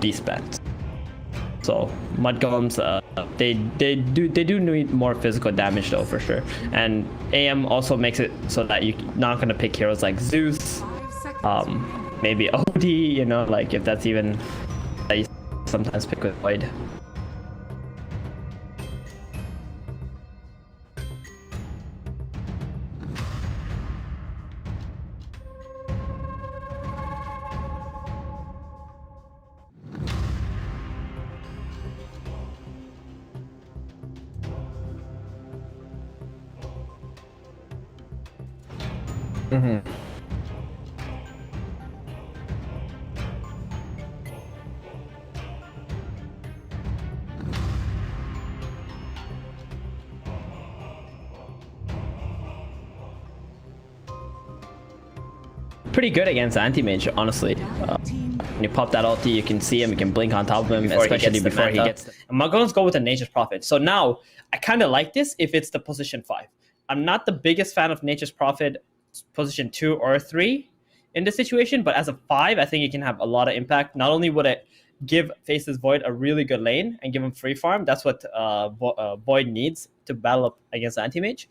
be spent. So Mudgolems, they do need more physical damage though for sure. And AM also makes it so that you're not gonna pick heroes like Zeus, maybe OD, you know, like if that's even that you sometimes pick with Void. Pretty good against anti-mage, honestly. When you pop that ulti, you can see him, you can blink on top of him, especially before he gets the... And Mudgolems go with the Nature's Prophet. So now, I kind of like this if it's the position 5. I'm not the biggest fan of Nature's Prophet position 2 or 3 in this situation, but as a 5, I think it can have a lot of impact. Not only would it give Faceless Void a really good lane and give him free farm, that's what Void needs to battle up against anti-mage,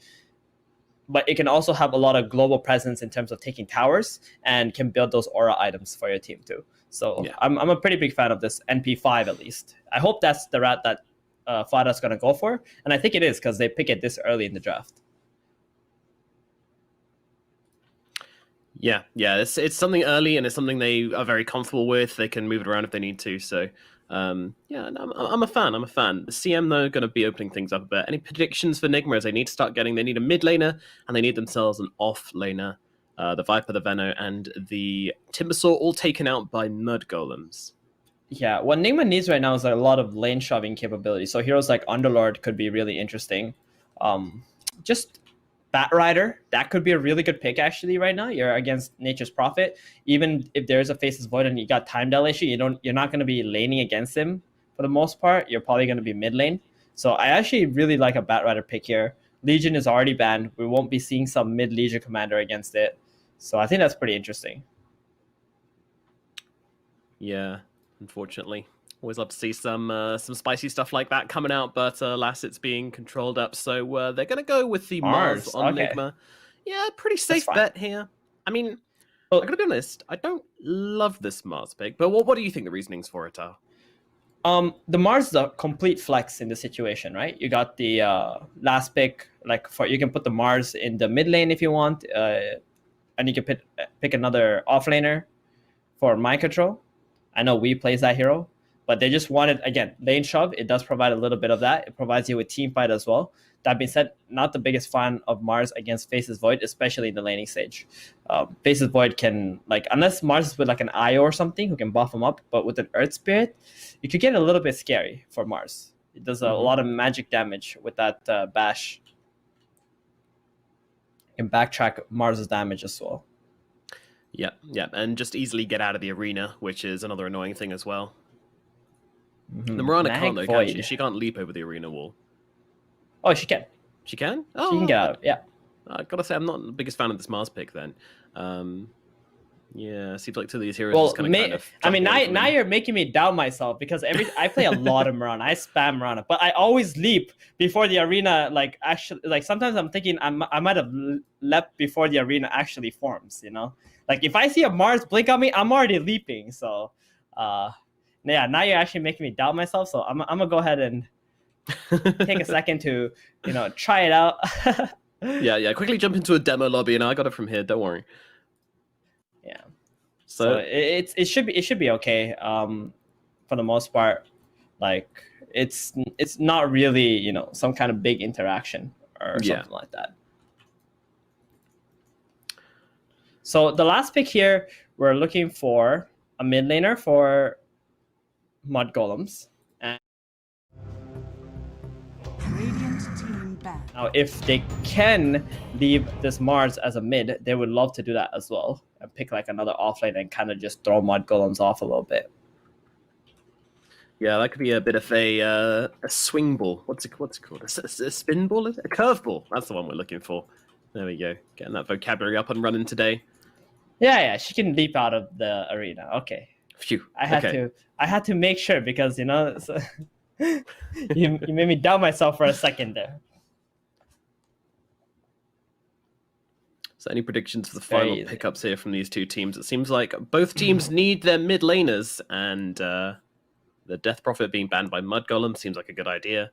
but it can also have a lot of global presence in terms of taking towers and can build those aura items for your team too. So yeah. I'm a pretty big fan of this NP5 at least. I hope that's the route that Fada's going to go for. And I think it is because they pick it this early in the draft. Yeah, it's something early and it's something they are very comfortable with. They can move it around if they need to. So yeah, I'm a fan. The CM though going to be opening things up a bit. Any predictions for Nigma as they need to start getting? They need a mid laner and they need themselves an off laner. The Viper, the Veno, and the Timbersaw all taken out by Mudgolems. Yeah, what Nigma needs right now is a lot of lane shoving capability. So heroes like Underlord could be really interesting. Just Batrider, that could be a really good pick actually right now. You're against Nature's Prophet. Even if there's a Faceless Void and you got time dilation, you're not going to be laning against him for the most part. You're probably going to be mid lane. So I actually really like a Batrider pick here. Legion is already banned. We won't be seeing some mid Legion commander against it. So I think that's pretty interesting. Yeah, unfortunately. Always love to see some spicy stuff like that coming out, but alas, it's being controlled up. So they're going to go with the Mars on Nigma. Yeah, pretty safe bet here. I mean, I'm going to be honest, I don't love this Mars pick, but what do you think the reasonings for it are? The Mars is a complete flex in the situation, right? You got the last pick, you can put the Mars in the mid lane if you want, and you can pick another offlaner for mind control. I know we plays that hero. But they just wanted, again, lane shove. It does provide a little bit of that. It provides you with team fight as well. That being said, not the biggest fan of Mars against Faceless Void, especially in the laning stage. Faceless Void can, unless Mars is with an IO or something who can buff him up, but with an Earth Spirit, it could get a little bit scary for Mars. It does a lot of magic damage with that bash. You can backtrack Mars's damage as well. Yeah, and just easily get out of the arena, which is another annoying thing as well. The Mirana can't though, can she? She can't leap over the arena wall. Oh, she can. She can? Oh, she can get out, yeah. I gotta say, I'm not the biggest fan of this Mars pick then. Yeah, seems like two of these heroes kind of I mean, now you're making me doubt myself because I play a lot of Mirana. I spam Mirana, but I always leap before the arena, sometimes I'm thinking I might have leapt before the arena actually forms, you know? If I see a Mars blink on me, I'm already leaping, so... yeah, now you're actually making me doubt myself, so I'm gonna go ahead and take a second to, try it out. yeah. Quickly jump into a demo lobby, and I got it from here. Don't worry. Yeah. So it should be okay. For the most part, it's not really some kind of big interaction or something like that. So the last pick here, we're looking for a mid laner for Mudgolems. Now, if they can leave this Mars as a mid, they would love to do that as well and pick another offlane and kind of just throw Mudgolems off a little bit. Yeah, that could be a bit of a swing ball. What's it called? A spin ball? A curve ball. That's the one we're looking for. There we go. Getting that vocabulary up and running today. Yeah, she can leap out of the arena. Okay. Phew. I had to make sure because, you know, so you made me doubt myself for a second there. So any predictions for the final pickups here from these two teams? It seems like both teams need their mid laners, and the Death Prophet being banned by Mudgolem seems like a good idea.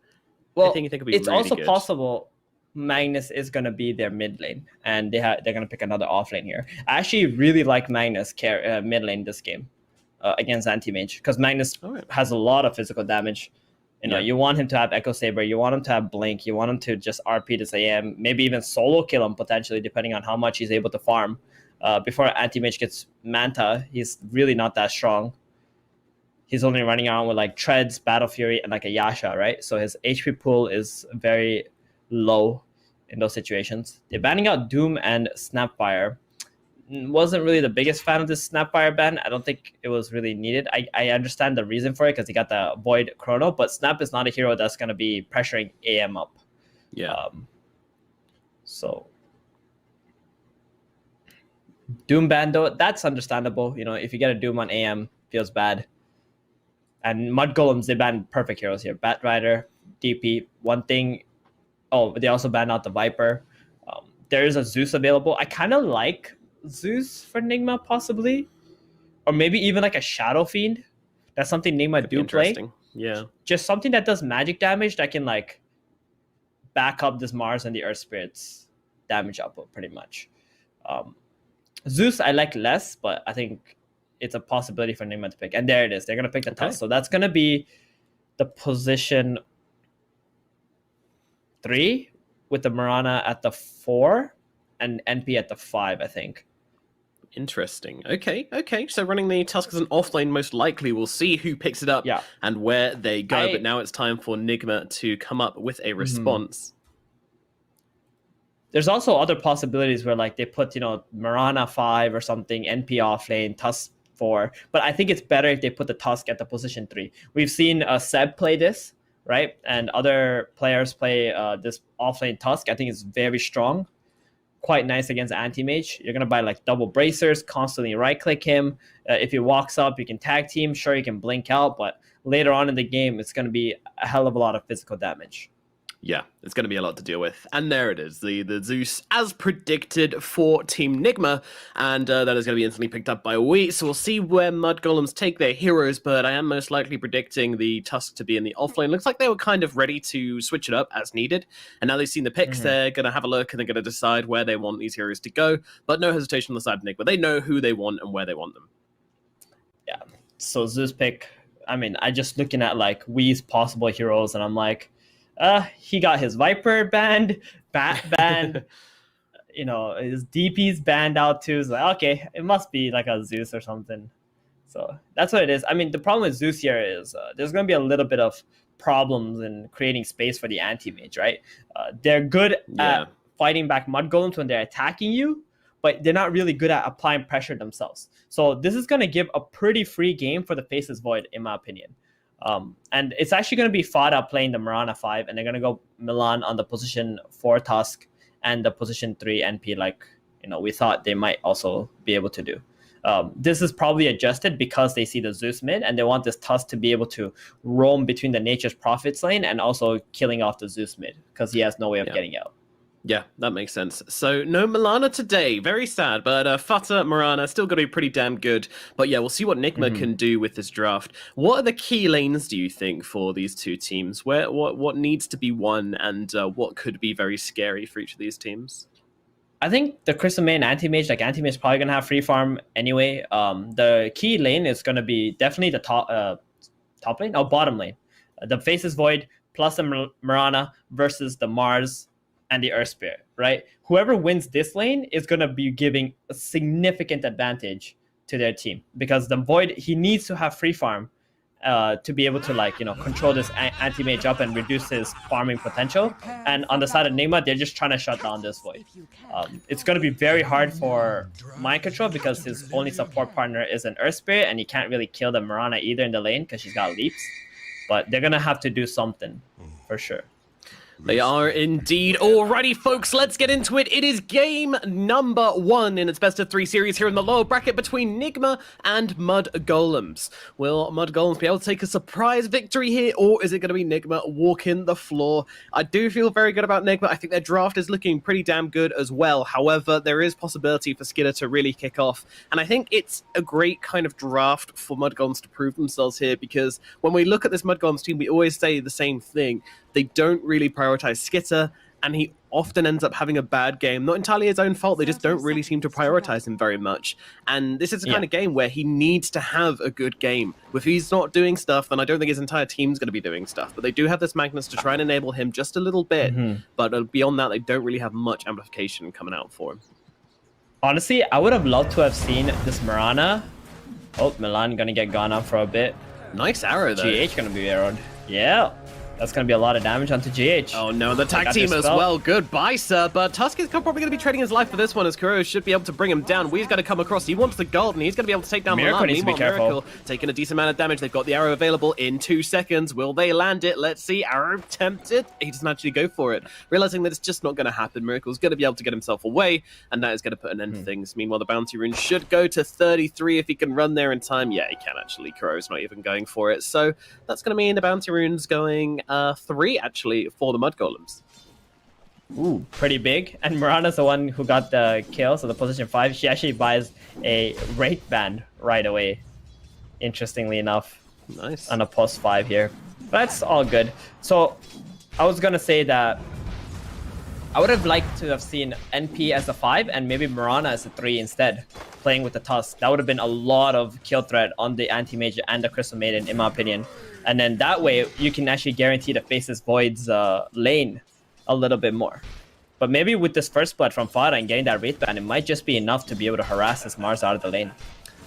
Well, Anything you think would be it's really also good? possible Magnus is going to be their mid lane, and they're going to pick another off lane here. I actually really like Magnus mid lane this game against Anti-Mage, because Magnus has a lot of physical damage. You know, you want him to have Echo Saber, you want him to have Blink, you want him to just RP this AM, maybe even solo kill him potentially, depending on how much he's able to farm. Before Anti-Mage gets Manta, he's really not that strong. He's only running around with like Treads, Battle Fury, and like a Yasha, right? So his HP pool is very low in those situations. They're banning out Doom and Snapfire. Wasn't really the biggest fan of this Snapfire ban. I don't think it was really needed. I understand the reason for it because he got the Void Chrono, but Snap is not a hero that's going to be pressuring AM up. Yeah. So Doom ban though, that's understandable. You know, if you get a Doom on AM, feels bad. And Mudgolems, they ban perfect heroes here. Batrider, DP. One thing, they also banned out the Viper. There is a Zeus available. I kind of like Zeus for Nigma, possibly. Or maybe even like a Shadow Fiend. That's something Nigma do play. Yeah. Just something that does magic damage that can like back up this Mars and the Earth Spirits damage output pretty much. Zeus I like less, but I think it's a possibility for Nigma to pick. And there it is. They're going to pick the Tusk. So that's going to be the position 3 with the Mirana at the 4 and NP at the 5, I think. Interesting. Okay. So running the Tusk as an offlane, most likely we'll see who picks it up and where they go. But now it's time for Nigma to come up with a response. There's also other possibilities where like they put, you know, Mirana 5 or something, NP offlane, Tusk 4. But I think it's better if they put the Tusk at the position 3. We've seen Seb play this, right? And other players play this offlane Tusk. I think it's very strong. Quite nice against Anti-Mage. You're going to buy like double bracers, constantly right-click him. If he walks up, you can tag team. Sure, you can blink out, but later on in the game, it's going to be a hell of a lot of physical damage. Yeah, it's going to be a lot to deal with. And there it is, the Zeus as predicted for Team Nigma. And that is going to be instantly picked up by Wheat. So we'll see where Mudgolems take their heroes. But I am most likely predicting the Tusk to be in the offlane. Looks like they were kind of ready to switch it up as needed. And now they've seen the picks, they're going to have a look and they're going to decide where they want these heroes to go. But no hesitation on the side of Nigma. They know who they want and where they want them. Yeah, so Zeus pick, I mean, I just looking at like Whee's possible heroes and I'm like, he got his Viper banned, Bat banned, you know, his DP's banned out too. It's like, okay, it must be like a Zeus or something. So that's what it is. I mean, the problem with Zeus here is there's going to be a little bit of problems in creating space for the Anti-Mage, right? They're good at fighting back Mudgolems when they're attacking you, but they're not really good at applying pressure themselves. So this is going to give a pretty free game for the Faceless Void, in my opinion. And it's actually going to be Fada playing the Mirana 5, and they're going to go Milan on the position 4 Tusk and the position 3 NP, like, you know, we thought they might also be able to do. This is probably adjusted because they see the Zeus mid, and they want this Tusk to be able to roam between the Nature's Prophets lane and also killing off the Zeus mid, because he has no way of getting out. Yeah, that makes sense. So no Milana today. Very sad, but Fata, Mirana, still going to be pretty damn good. But yeah, we'll see what Nigma can do with this draft. What are the key lanes, do you think, for these two teams? What needs to be won, and what could be very scary for each of these teams? I think the Crystal Main Anti-Mage, like Anti-Mage is probably going to have free farm anyway. The key lane is going to be definitely the top lane? Bottom lane. The Faceless Void plus the Mirana versus the Mars and the Earth Spirit, right? Whoever wins this lane is going to be giving a significant advantage to their team, because the Void, he needs to have free farm to be able to, like, you know, control this Anti-Mage up and reduce his farming potential. And on the side of Nigma, they're just trying to shut down this Void. It's going to be very hard for Mind Control because his only support partner is an Earth Spirit, and he can't really kill the Mirana either in the lane because she's got leaps. But they're going to have to do something for sure. They are indeed. Alrighty, folks, let's get into it. It is game number 1 in its best of 3 series here in the lower bracket between Nigma and Mudgolems. Will Mudgolems be able to take a surprise victory here, or is it going to be Nigma walking the floor? I do feel very good about Nigma. I think their draft is looking pretty damn good as well. However, there is possibility for Skidder to really kick off, and I think it's a great kind of draft for Mudgolems to prove themselves here, because when we look at this Mudgolems team, we always say the same thing. They don't really prioritize Skitter, and he often ends up having a bad game. Not entirely his own fault, they just don't really seem to prioritize him very much. And this is the kind of game where he needs to have a good game. If he's not doing stuff, then I don't think his entire team's going to be doing stuff. But they do have this Magnus to try and enable him just a little bit. But beyond that, they don't really have much amplification coming out for him. Honestly, I would have loved to have seen this Mirana. Oh, Milan going to get gone up for a bit. Nice arrow, though. GH going to be arrowed. Yeah. That's going to be a lot of damage onto GH. Oh no, the tag team as well. Goodbye, sir. But Tusk is probably going to be trading his life for this one, as Kuro should be able to bring him down. Wee's got to come across. He wants the gold, and he's going to be able to take down Miracle. Needs to be careful. Miracle taking a decent amount of damage. They've got the arrow available in 2 seconds. Will they land it? Let's see. Arrow tempted. He doesn't actually go for it. Realizing that it's just not going to happen. Miracle's going to be able to get himself away, and that is going to put an end to things. Meanwhile, the bounty rune should go to 33 if he can run there in time. Yeah, he can actually. Kuro's not even going for it. So that's going to mean the bounty rune's going 3 actually for the Mudgolems. Ooh, pretty big. And Mirana's the one who got the kill, so the position 5. She actually buys a Wraith Band right away, interestingly enough. Nice. On a post 5 here. But that's all good. So I was going to say that I would have liked to have seen NP as a 5 and maybe Mirana as a 3 instead, playing with the Tusk. That would have been a lot of kill threat on the Anti-Mage and the Crystal Maiden, in my opinion. And then that way, you can actually guarantee to face this Void's lane a little bit more. But maybe with this first blood from Farah and getting that Wraith Band, it might just be enough to be able to harass this Mars out of the lane.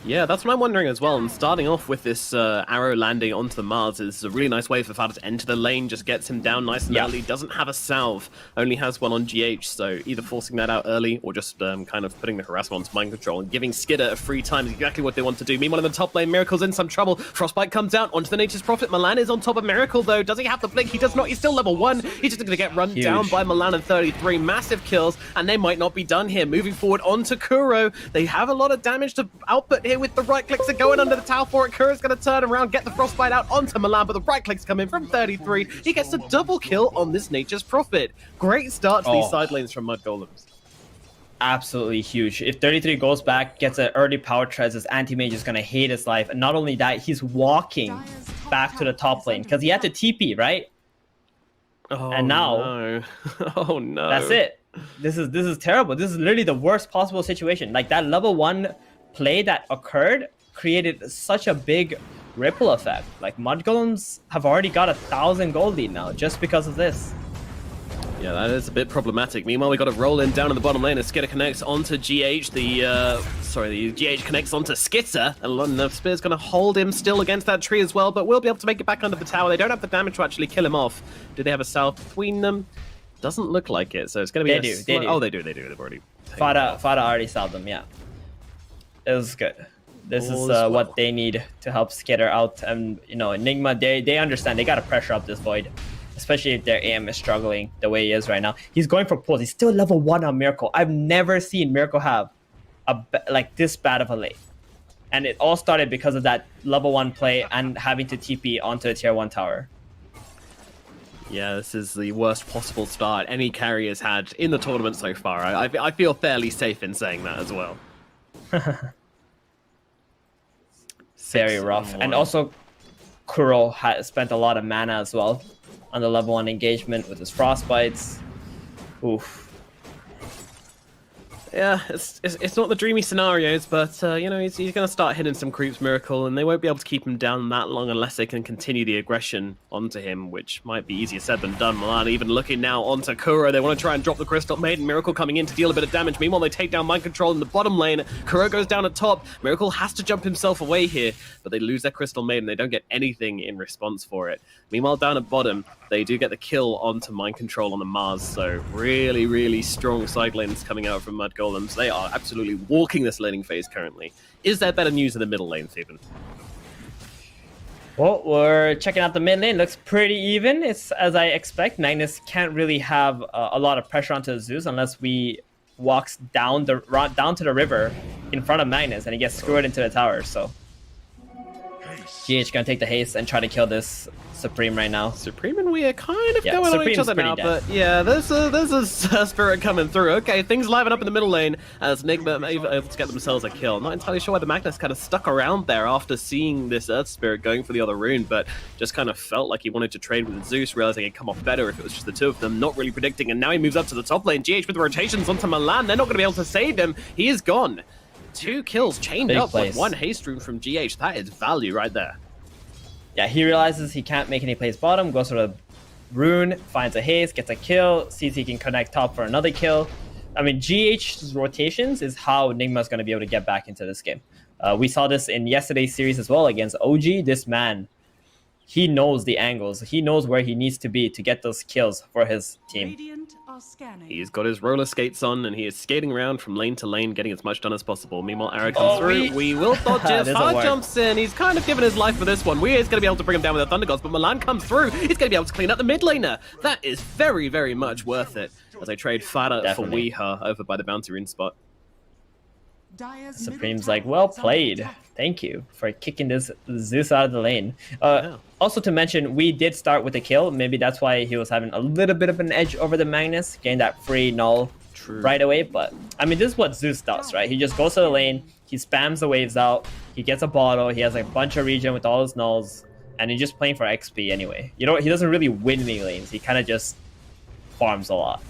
Yeah, that's what I'm wondering as well. And starting off with this arrow landing onto the Mars is a really nice way for Fada to enter the lane, just gets him down nice and early. Doesn't have a salve, only has one on GH, so either forcing that out early or just kind of putting the harassment onto mind control and giving Skidder a free time is exactly what they want to do. Meanwhile, in the top lane, Miracle's in some trouble. Frostbite comes out onto the Nature's Prophet. Milan is on top of Miracle, though. Does he have the blink? He does not. He's still level 1. He's just going to get run down by Milan and 33. Massive kills, and they might not be done here. Moving forward onto Kuro. They have a lot of damage to output here with the right clicks. Are going under the tower for it. Kuro's going to turn around, get the Frostbite out onto Milan, but the right clicks come in from 33. He gets a double kill on this Nature's Prophet. Great start to these side lanes from Mudgolems. Absolutely huge. If 33 goes back, gets an early power treads, this Anti-Mage is going to hate his life. And not only that, he's walking back to the top lane because he had to TP, right? Oh, and now, no. Oh no. That's it. This is terrible. This is literally the worst possible situation. Like that level 1 play that occurred created such a big ripple effect. Like Mudgolems have already got 1,000 gold lead now just because of this. Yeah, that is a bit problematic. Meanwhile, we got to roll in down in the bottom lane as Skitter connects onto GH. The GH connects onto Skitter, and the Spear's going to hold him still against that tree as well, but we'll be able to make it back under the tower. They don't have the damage to actually kill him off. Do they have a salve between them? Doesn't look like it, so it's going to be They do. Oh, they do. They've already... Fada already salved them, yeah. It was good. This is what they need to help Skitter out. And, you know, Nigma, they understand. They got to pressure up this Void, especially if their AM is struggling the way he is right now. He's going for pulls. He's still level 1 on Miracle. I've never seen Miracle have like this bad of a lane. And it all started because of that level 1 play and having to TP onto the tier 1 tower. Yeah, this is the worst possible start any carry has had in the tournament so far. I feel fairly safe in saying that as well. Very rough. And also, Kuro has spent a lot of mana as well on the level 1 engagement with his Frostbites. Oof. Yeah, it's not the dreamy scenarios, but you know, he's going to start hitting some creeps, Miracle, and they won't be able to keep him down that long unless they can continue the aggression onto him, which might be easier said than done. Milan even looking now onto Kuro. They want to try and drop the Crystal Maiden. Miracle coming in to deal a bit of damage. Meanwhile, they take down mind control in the bottom lane. Kuro goes down at top. Miracle has to jump himself away here, but they lose their Crystal Maiden. They don't get anything in response for it. Meanwhile, down at bottom, they do get the kill onto mind control on the Mars, so really, really strong side lanes coming out from Mudgolems. They are absolutely walking this laning phase currently. Is there better news in the middle lane, Stephen? Well, we're checking out the mid lane. Looks pretty even. It's as I expect. Magnus can't really have a lot of pressure onto the Zeus unless we walks down to the river in front of Magnus, and he gets screwed into the tower. So GH gonna take the haste and try to kill this Supreme right now. Supreme and we are kind of going on each other now, but yeah, there's a Spirit coming through. Okay, things liven up in the middle lane as Nigma may be able to get themselves a kill. Not entirely sure why the Magnus kind of stuck around there after seeing this Earth Spirit going for the other rune, but just kind of felt like he wanted to trade with Zeus, realizing it'd come off better if it was just the two of them, not really predicting, and now he moves up to the top lane. GH with the rotations onto Milan, they're not going to be able to save him. He is gone. 2 kills chained up with 1 haste rune from GH. That is value right there. Yeah, he realizes he can't make any plays bottom, goes for the rune, finds a haste, gets a kill, sees he can connect top for another kill. I mean, GH's rotations is how Nigma's going to be able to get back into this game. We saw this in yesterday's series as well against OG. This man, he knows the angles. He knows where he needs to be to get those kills for his team. He's got his roller skates on, and he is skating around from lane to lane, getting as much done as possible. Meanwhile, Arrow comes through. We will dodge it. Far jumps in. He's kind of given his life for this one. We is going to be able to bring him down with the Thunder Gods, but Milan comes through. He's going to be able to clean up the mid laner. That is very, very much worth it, as I trade Fada for Weeha over by the Bounty Rune spot. Supreme's like, well played. Thank you for kicking this Zeus out of the lane. Also to mention, we did start with a kill. Maybe that's why he was having a little bit of an edge over the Magnus, getting that free null right away. But I mean, this is what Zeus does, right? He just goes to the lane, he spams the waves out, he gets a bottle, he has a bunch of regen with all his nulls, and he's just playing for XP anyway. You know, he doesn't really win any lanes. He kind of just farms a lot.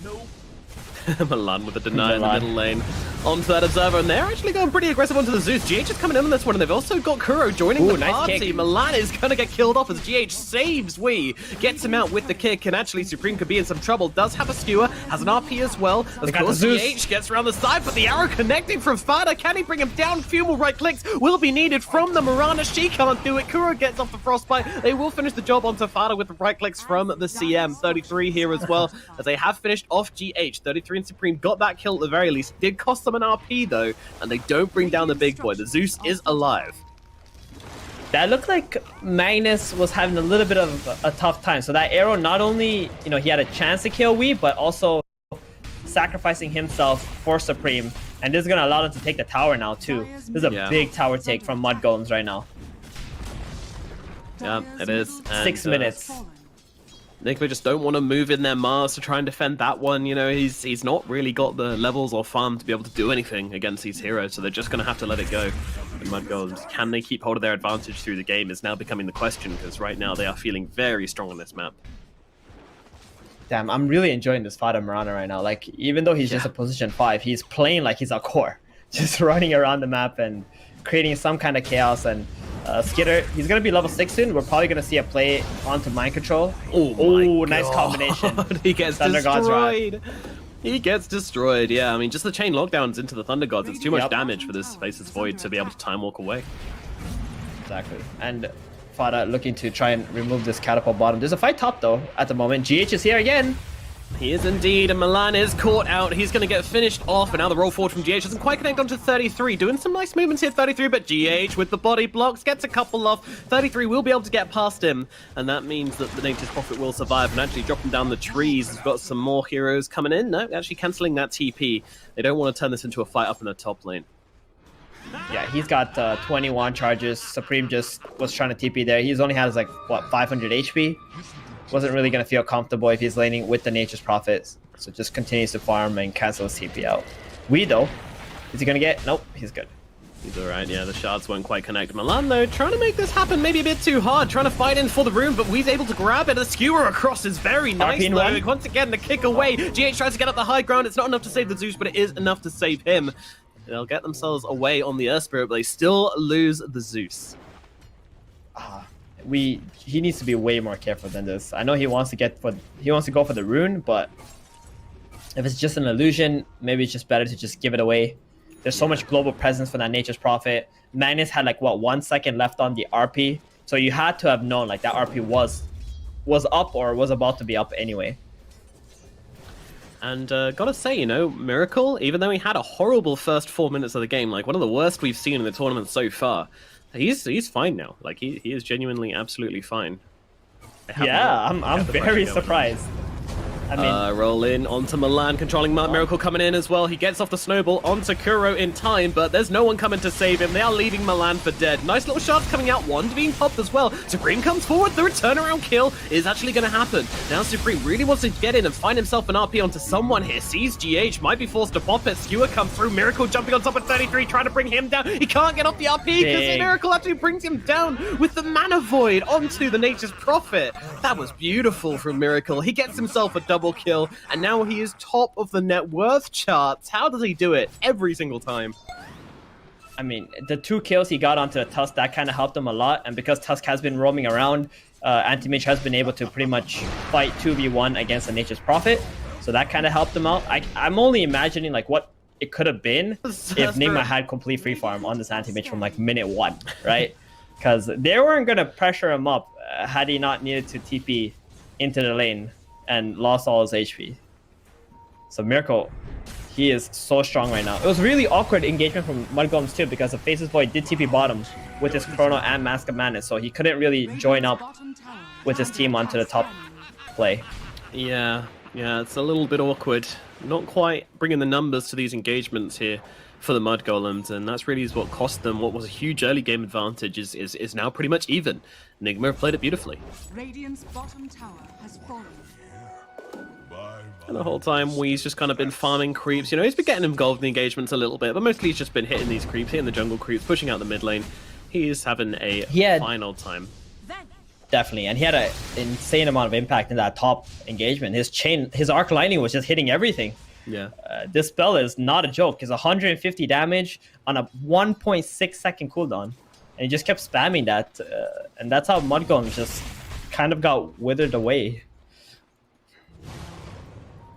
Milan with a deny in the middle lane onto that Observer, and they're actually going pretty aggressive onto the Zeus. GH is coming in on this one, and they've also got Kuro joining the party. Kick. Milan is going to get killed off as GH saves Wee, gets him out with the kick, and actually Supreme could be in some trouble. Does have a skewer, has an RP as well. Of course, GH gets around the side, but the arrow connecting from Fada. Can he bring him down? Few more right clicks will be needed from the Mirana. She can't do it. Kuro gets off the Frostbite. They will finish the job onto Fada with the right clicks from the CM. 33 here as well, as they have finished off GH. 33 and Supreme got that kill at the very least. Did cost them an RP though, and they don't bring down the big boy. The Zeus is alive. That looked like Magnus was having a little bit of a tough time. So that arrow, not only, you know, he had a chance to kill Wee, but also sacrificing himself for Supreme. And this is going to allow them to take the tower now too. This is a big tower take from Mudgolems right now. Yeah, it is. And, 6 minutes. Nigma just don't want to move in their Mars to try and defend that one. You know, he's not really got the levels or farm to be able to do anything against these heroes, so they're just going to have to let it go. And Mudgolems, can they keep hold of their advantage through the game is now becoming the question, because right now they are feeling very strong on this map. Damn, I'm really enjoying this fight of Mirana right now. Like, even though he's just a position 5, he's playing like he's a core. Just running around the map and creating some kind of chaos. And Skitter, he's going to be level 6 soon. We're probably going to see a play onto Mind Control. Oh, nice combination. He gets destroyed. He gets destroyed, yeah. I mean, just the chain lockdowns into the Thunder Gods. It's too much damage for this Faceless Void to be able to time walk away. Exactly. And Fada looking to try and remove this catapult bottom. There's a fight top, though, at the moment. GH is here again. He is indeed, and Milan is caught out. He's going to get finished off, and now the roll forward from GH doesn't quite connect onto 33. Doing some nice movements here, 33, but GH with the body blocks gets a couple off. 33 will be able to get past him, and that means that the Nature's Prophet will survive and actually drop him down the trees. We've got some more heroes coming in. No, actually cancelling that TP. They don't want to turn this into a fight up in the top lane. Yeah, he's got 21 charges. Supreme just was trying to TP there. He's only has, like, what, 500 HP? Wasn't really going to feel comfortable if he's laning with the Nature's Prophet. So just continues to farm and cancel his TP out. Wee, though, is he going to get... Nope, he's good. He's alright, yeah, the shards won't quite connect. Milan, though, trying to make this happen maybe a bit too hard, trying to fight in for the room, but Wee's able to grab it. A skewer across is very nice, though. Once again, the kick away. GH tries to get up the high ground. It's not enough to save the Zeus, but it is enough to save him. They'll get themselves away on the Earth Spirit, but they still lose the Zeus. He needs to be way more careful than this. I know he wants to go for the rune, but if it's just an illusion, maybe it's just better to just give it away. There's so much global presence for that Nature's Prophet. Magnus had like what, 1 second left on the RP, so you had to have known like that RP was up or was about to be up anyway. And gotta say, you know, Miracle, even though he had a horrible first 4 minutes of the game, like one of the worst we've seen in the tournament so far, He's fine now. Like he is genuinely absolutely fine. Yeah, I'm very surprised. I mean, roll in onto Milan, controlling Miracle coming in as well. He gets off the snowball onto Kuro in time, but there's no one coming to save him. They are leaving Milan for dead. Nice little shots coming out, one being popped as well. Supreme comes forward, the turnaround kill is actually going to happen. Now Supreme really wants to get in and find himself an RP onto someone here. Sees GH, might be forced to pop it. Skewer comes through, Miracle jumping on top of 33, trying to bring him down. He can't get off the RP because Miracle actually brings him down with the Mana Void onto the Nature's Prophet. That was beautiful from Miracle. He gets himself a double kill, and now he is top of the net worth charts. How does he do it every single time? I mean, the 2 kills he got onto the Tusk, that kind of helped him a lot, and because Tusk has been roaming around, Anti-Mage has been able to pretty much fight 2v1 against the Nature's Prophet, so that kind of helped him out. I'm only imagining like what it could have been if Nigma had complete free farm on this Anti-Mage from like minute 1, right? Because they weren't going to pressure him up had he not needed to TP into the lane and lost all his HP. So Miracle, he is so strong right now. It was really awkward engagement from Mudgolems too, because the Faceless Void did TP bottom with his Chrono and Mask of Madness, so he couldn't really join up with his team onto the top play. Yeah, it's a little bit awkward. Not quite bringing the numbers to these engagements here for the Mudgolems, and that's really what cost them what was a huge early game advantage is now pretty much even. Nigma have played it beautifully. Radiant's bottom tower has fallen. And the whole time, Wee's just kind of been farming creeps. You know, he's been getting involved in the engagements a little bit, but mostly he's just been hitting these creeps, hitting the jungle creeps, pushing out the mid lane. He's having a fine old time. Definitely, and he had an insane amount of impact in that top engagement. His arc lining was just hitting everything. Yeah. This spell is not a joke. It's 150 damage on a 1.6 second cooldown. And he just kept spamming that. And that's how Mudgolems just kind of got withered away.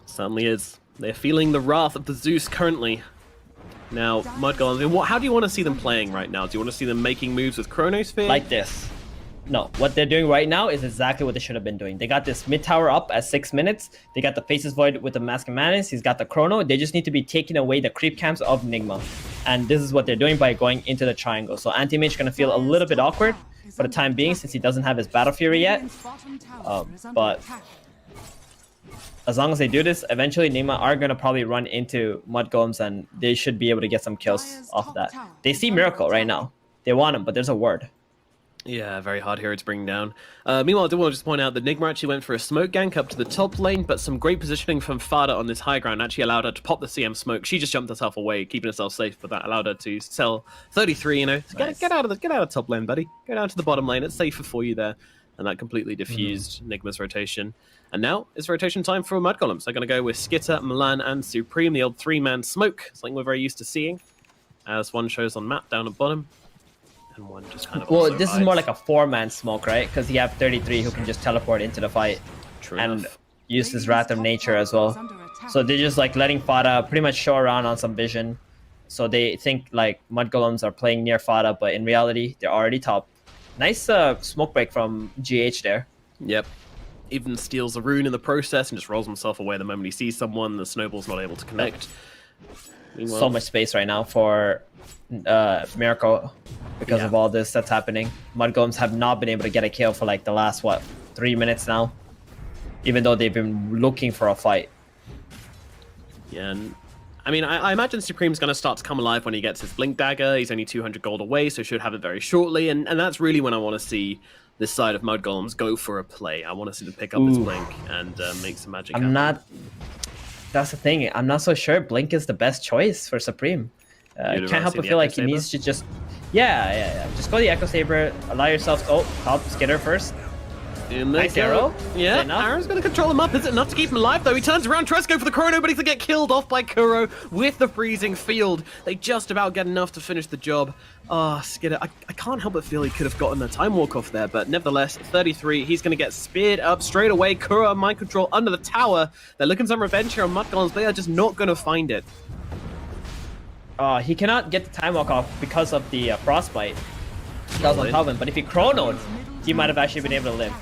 Certainly is. They're feeling the wrath of the Zeus currently. Now, Mudgolems, how do you want to see them playing right now? Do you want to see them making moves with Chronosphere? Like this. No, what they're doing right now is exactly what they should have been doing. They got this mid tower up at 6 minutes. They got the Faceless Void with the Mask of Madness. He's got the Chrono. They just need to be taking away the creep camps of Nigma. And this is what they're doing by going into the triangle. So Anti-Mage is going to feel a little bit awkward for the time being since he doesn't have his Battle Fury yet. But as long as they do this, eventually Nigma are going to probably run into Mudgolems and they should be able to get some kills off of that. They see Miracle right now. They want him, but there's a ward. Yeah, very hard hero to bring down. Meanwhile, I do want to just point out that Nigma actually went for a smoke gank up to the top lane, but some great positioning from Fada on this high ground actually allowed her to pop the CM smoke. She just jumped herself away, keeping herself safe, but that allowed her to sell 33, you know. Nice. Get out of top lane, buddy. Go down to the bottom lane. It's safer for you there. And that completely diffused Nigma's rotation. And now it's rotation time for Mudgolems. They're going to go with Skitter, Milan, and Supreme, the old 3-man smoke, something we're very used to seeing, as one shows on map down at bottom. And one just kind of this is more like a 4-man smoke, right? Because you have 33 who can just teleport into the fight. True and enough. Use his Wrath of Nature as well. So they're just like letting Fada pretty much show around on some vision. So they think like Mudgolems are playing near Fada, but in reality, they're already top. Nice smoke break from GH there. Yep. Even steals a rune in the process and just rolls himself away the moment he sees someone. The snowball's not able to connect. Meanwhile, so much space right now for Miracle because of all this that's happening. Mudgolems have not been able to get a kill for like the last 3 minutes now, even though they've been looking for a fight. Yeah, and I mean, I imagine Supreme's going to start to come alive when he gets his Blink Dagger. He's only 200 gold away, so should have it very shortly, and that's really when I want to see this side of Mudgolems go for a play. I want to see them pick up his Blink and make some magic happen. That's the thing. I'm not so sure Blink is the best choice for Supreme. Can't help but feel like he needs to just... Yeah. Just go the Echo Saber, allow yourself... Oh, top Skitter first. Nice arrow. Yeah, Aaron's going to control him up. Is it enough to keep him alive, though? He turns around, tries to go for the Chrono, but he's going to get killed off by Kuro with the freezing field. They just about get enough to finish the job. Skitter, I can't help but feel he could have gotten a time walk off there, but nevertheless, 33, he's going to get speared up straight away. Kuro, mind control under the tower. They're looking some revenge here on Mudgolems. They are just not going to find it. He cannot get the time walk off because of the Frostbite that was on top of him, but if he chronoed, he might have actually been able to live.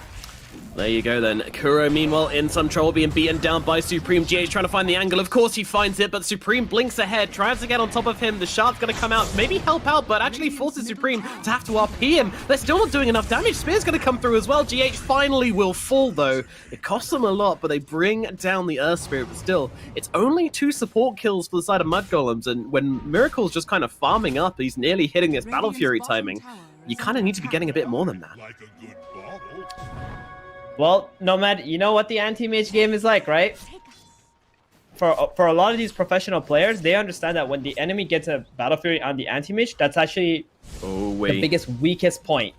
There you go then. Kuro, meanwhile, in some trouble, being beaten down by Supreme. GH trying to find the angle. Of course he finds it, but Supreme blinks ahead, tries to get on top of him. The Shard's going to come out, maybe help out, but actually forces Supreme to have to RP him. They're still not doing enough damage. Spear's going to come through as well. GH finally will fall, though. It costs them a lot, but they bring down the Earth Spirit. But still, it's only 2 support kills for the side of Mudgolems, and when Miracle's just kind of farming up, he's nearly hitting this Battle Fury timing. You kind of need to be getting a bit more than that. Well, Nomad, you know what the anti-mage game is like, right? For a lot of these professional players, they understand that when the enemy gets a Battle Fury on the anti-mage, that's actually the biggest, weakest point.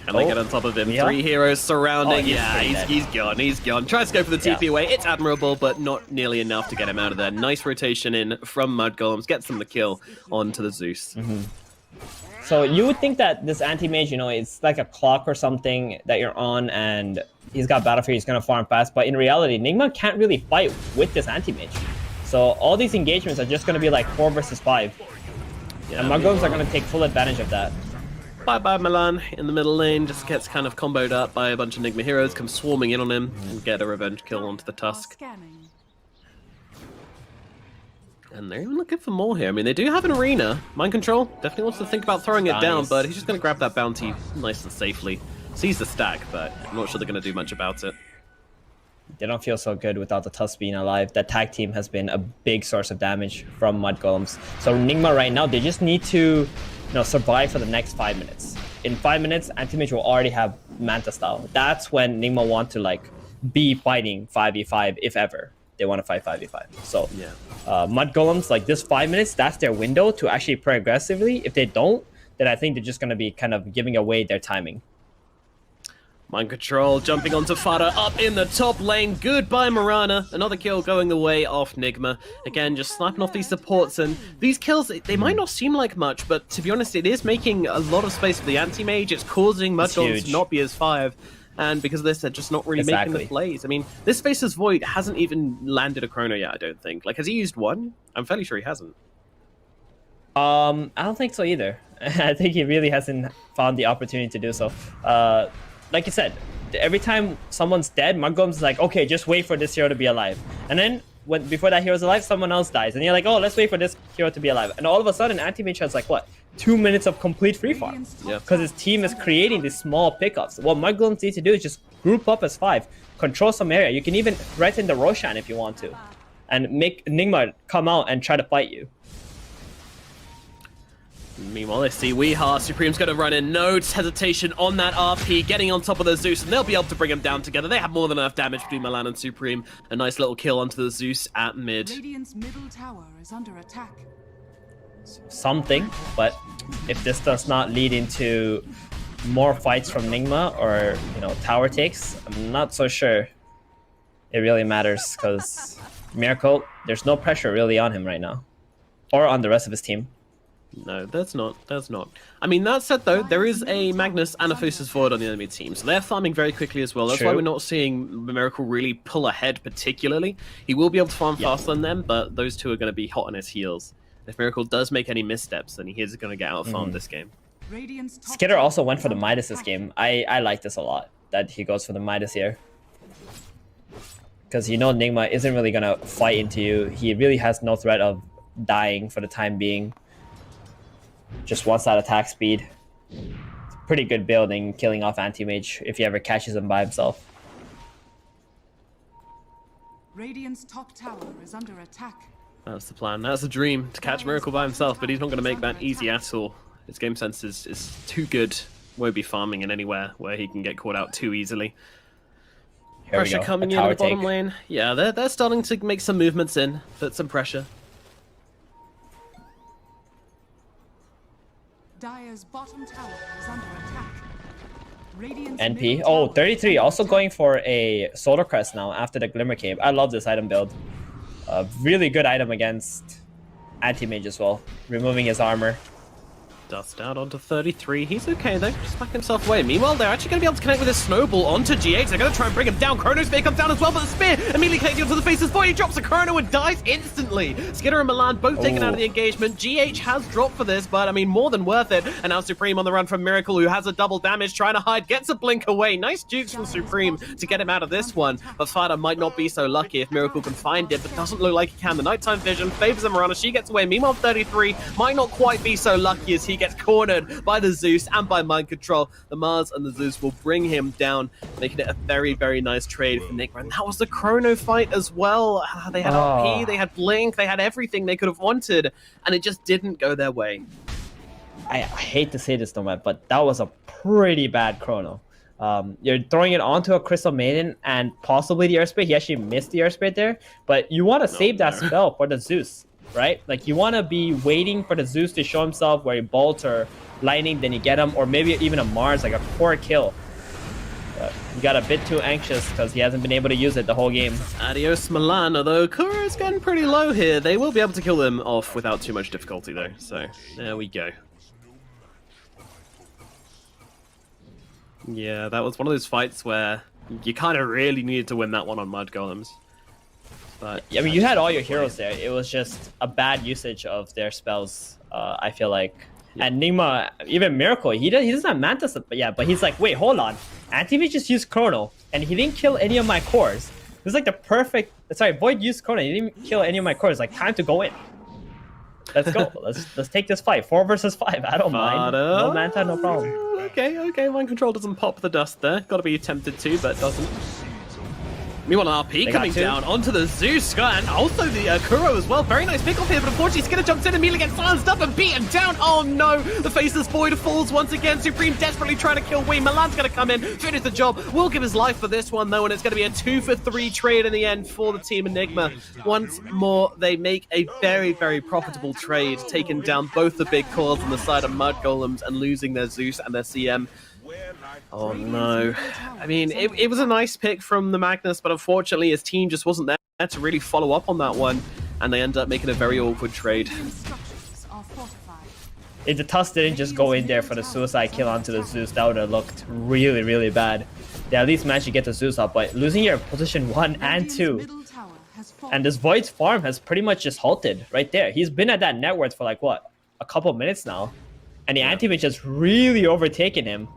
Can they get on top of him? Yeah. 3 heroes surrounding. Yeah, he's gone. He's gone. Tries to go for the TP away. It's admirable, but not nearly enough to get him out of there. Nice rotation in from Mudgolems. Gets them the kill onto the Zeus. So you would think that this anti-mage, you know, it's like a clock or something that you're on, and he's got Battle Fury, he's going to farm fast. But in reality, Nigma can't really fight with this anti-mage. So all these engagements are just going to be like 4 versus 5. Yeah, and Mudgolems are going to take full advantage of that. Bye-bye Milan in the middle lane. Just gets kind of comboed up by a bunch of Nigma heroes. Come swarming in on him and get a revenge kill onto the Tusk. And they're even looking for more here. I mean, they do have an arena. Mind Control definitely wants to think about throwing it down, but he's just going to grab that bounty nice and safely. Sees the stack, but I'm not sure they're going to do much about it. They don't feel so good without the Tusk being alive. That tag team has been a big source of damage from Mudgolems. So Nigma right now, they just need to, survive for the next 5 minutes. In 5 minutes, anti-mage will already have Manta style. That's when Nigma want to be fighting 5v5 if ever they want to fight 5v5. So yeah. Mudgolems, like this 5 minutes, that's their window to actually play aggressively. If they don't, then I think they're just going to be kind of giving away their timing. Mind Control jumping onto Fada up in the top lane. Goodbye Marana. Another kill going the way of Nigma. Again, just sniping off these supports, and these kills, they might not seem like much, but to be honest, it is making a lot of space for the anti-mage. It's causing Mudgolems to not be as 5. And because of this, they're just not really making the plays. I mean, this Spacer's Void hasn't even landed a Chrono yet, I don't think. Like, has he used one? I'm fairly sure he hasn't. I don't think so either. I think he really hasn't found the opportunity to do so. Like you said, every time someone's dead, Mudgolems is like, okay, just wait for this hero to be alive. And then before that hero's alive, someone else dies. And you're like, oh, let's wait for this hero to be alive. And all of a sudden, anti-mage has 2 minutes of complete free farm. Yeah. Because his team is creating these small pickups. What Mudgolems need to do is just group up as 5, control some area. You can even threaten the Roshan if you want to, and make Nigma come out and try to fight you. Meanwhile, let's see Weeha. Supreme's going to run in. No hesitation on that RP, getting on top of the Zeus, and they'll be able to bring him down together. They have more than enough damage between Milan and Supreme. A nice little kill onto the Zeus at mid. Radiant's middle tower is under attack. Something, but if this does not lead into more fights from Nigma or tower takes, I'm not so sure it really matters, because Miracle, there's no pressure really on him right now, or on the rest of his team. No, that's not. I mean, that said, though, there is a Magnus and a Fusus Void on the enemy team, so they're farming very quickly as well. That's why we're not seeing Miracle really pull ahead particularly. He will be able to farm faster than them, but those two are going to be hot on his heels. If Miracle does make any missteps, then he is going to get out-farmed this game. Skitter also went for the Midas this game. I like this a lot, that he goes for the Midas here. Because Nigma isn't really going to fight into you. He really has no threat of dying for the time being. Just wants that attack speed. It's pretty good building, killing off anti-mage if he ever catches him by himself. Radiant's top tower is under attack. That's the plan. That's the dream, to catch Miracle by himself, but he's not going to make that easy at all. His game sense is too good. Won't be farming in anywhere where he can get caught out too easily. Pressure coming in the bottom lane. Yeah, they're starting to make some movements in, put some pressure. Dire's bottom tower is under attack. Radiant's NP. Oh, 33. Also going for a Solar Crest now after the Glimmer Cape. I love this item build. A really good item against anti-mage as well. Removing his armor. Dust out onto 33. He's okay though, just back himself away. Meanwhile, they're actually going to be able to connect with this snowball onto GH. They're going to try and bring him down. Chrono Spear comes down as well, but the spear immediately connecting onto the faces. Void, he drops a Chrono and dies instantly. Skidder and Milan both taken out of the engagement. GH has dropped for this, but I mean, more than worth it. And now Supreme on the run from Miracle, who has a double damage, trying to hide, gets a blink away. Nice jukes from Supreme to get him out of this one. But Fada might not be so lucky if Miracle can find it, but doesn't look like he can. The nighttime vision favors Amarana. She gets away. Meanwhile, 33 might not quite be so lucky as he gets cornered by the Zeus and by Mind Control. The Mars and the Zeus will bring him down, making it a very, very nice trade for Nigma. And that was the Chrono fight as well. They had RP, they had Blink, they had everything they could have wanted, and it just didn't go their way. I hate to say this, though, man, but that was a pretty bad Chrono. You're throwing it onto a Crystal Maiden and possibly the Airspeed. He actually missed the Airspeed there, but you want to save that spell for the Zeus, right? Like, you want to be waiting for the Zeus to show himself where he bolts or lightning, then you get him, or maybe even a Mars, like a core kill. But he got a bit too anxious because he hasn't been able to use it the whole game. Adios Milan, although Kuro's getting pretty low here. They will be able to kill them off without too much difficulty though, so there we go. Yeah, that was one of those fights where you kind of really needed to win that one on Mudgolems. But I mean, you had all your heroes there. It was just a bad usage of their spells, I feel like. Yeah. And Nigma, even Miracle, he doesn't have Mantis, but he's like, wait, hold on. Anti-V just used Chrono, and he didn't kill any of my cores. It was like the perfect... Sorry, Void used Chrono, he didn't kill any of my cores. Like, time to go in. Let's go. let's take this fight. 4 versus 5. I don't mind. No Manta, no problem. Okay. Mind Control doesn't pop the dust there. Gotta be tempted to, but doesn't. Meanwhile, an RP coming down onto the Zeus, and also the Kuro as well. Very nice pick off here, but unfortunately Skinner jumps in, immediately gets silenced up and beaten down. Oh no, the Faceless Void falls once again. Supreme desperately trying to kill Wei. Milan's going to come in, finish the job. Will give his life for this one though, and it's going to be a 2-for-3 trade in the end for the team Enigma. Once more, they make a very, very profitable trade, taking down both the big cores on the side of Mudgolems and losing their Zeus and their CM. Oh no. I mean, it was a nice pick from the Magnus, but unfortunately his team just wasn't there to really follow up on that one, and they end up making a very awkward trade. If the Tusk didn't just go in there for the suicide kill onto the Zeus, that would have looked really, really bad. They at least managed to get the Zeus up, but losing your position 1 and 2, and this Void's farm has pretty much just halted right there. He's been at that net worth for like, what, a couple minutes now, and the anti-mage just really overtaken him.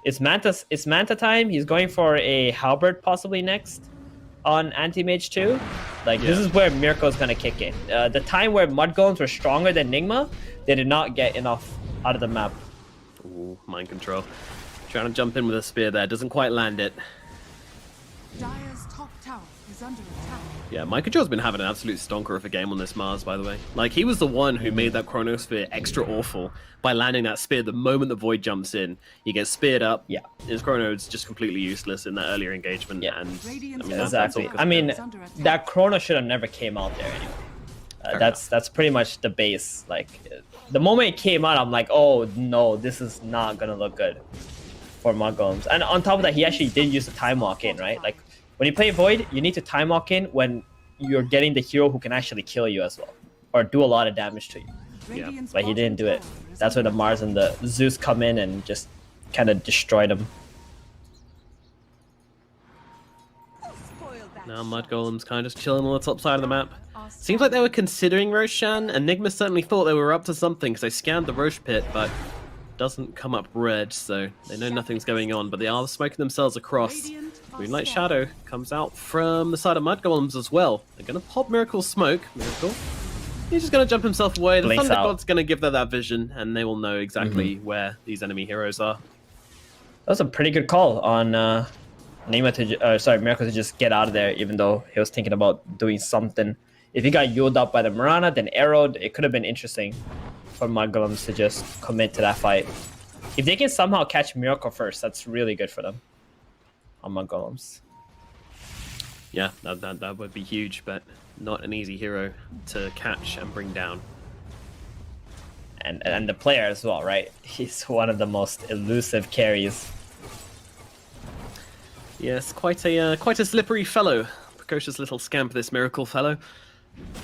It's Manta time. He's going for a Halberd possibly next on Anti-Mage 2. Like, this is where Mirko's going to kick in. The time where Mudgolems were stronger than Nigma, they did not get enough out of the map. Ooh, Mind Control. Trying to jump in with a spear there. Doesn't quite land it. Dire's top tower is under attack. Yeah, Mind Control's been having an absolute stonker of a game on this Mars, by the way. Like, he was the one who made that Chronosphere extra awful by landing that spear the moment the Void jumps in. He gets speared up. Yeah. His Chrono's just completely useless in that earlier engagement. Yeah, and I mean, exactly. I mean, that Chrono should have never came out there anyway. That's pretty much the base. Like, the moment it came out, I'm like, oh no, this is not gonna look good for Mudgolems. And on top of that, he actually did use the time walk in, right? Like, when you play Void, you need to time walk in when you're getting the hero who can actually kill you as well, or do a lot of damage to you. Yeah, but he didn't do it. That's where the Mars and the Zeus come in and just kind of destroy them. Now Mudgolem's kind of just chilling on the top side of the map. Seems like they were considering Roshan, and Nigma certainly thought they were up to something because they scanned the Roche pit, but doesn't come up red, so they know nothing's going on, but they are smoking themselves across. Moonlight Shadow comes out from the side of Mudgolems as well. They're going to pop Miracle's smoke. Miracle. He's just going to just himself away. The Thunder God's going to give them that vision, and they will know exactly where these enemy heroes are. That was a pretty good call on Miracle to just get out of there, even though he was thinking about doing something. If he got Yuled up by the Mirana, then arrowed, it could have been interesting for Mudgolems to just commit to that fight. If they can somehow catch Miracle first, that's really good for them on Mudgolems. Yeah, that would be huge, but not an easy hero to catch and bring down. And the player as well, right? He's one of the most elusive carries. Yes, quite a slippery fellow. Precocious little scamp, this Miracle fellow.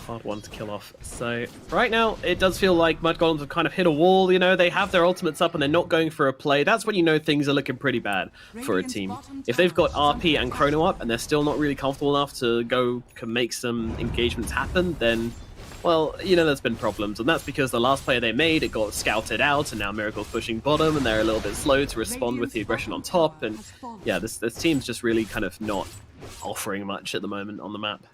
Hard one to kill off. So right now, it does feel like Mudgolems have kind of hit a wall. You know, they have their ultimates up and they're not going for a play. That's when you know things are looking pretty bad for a team. If they've got RP and Chrono up and they're still not really comfortable enough to go can make some engagements happen, then, well, you know, there's been problems. And that's because the last player they made, it got scouted out, and now Miracle's pushing bottom, and they're a little bit slow to respond with the aggression on top. And yeah, this team's just really kind of not offering much at the moment on the map.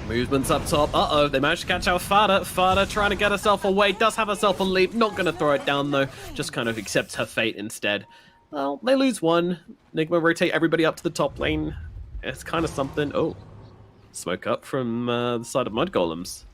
Movements up top. Uh-oh, they managed to catch out Fada. Fada trying to get herself away. Does have herself a leap. Not going to throw it down, though. Just kind of accepts her fate instead. Well, they lose one. Nigma rotate everybody up to the top lane. It's kind of something. Oh, smoke up from the side of Mudgolems.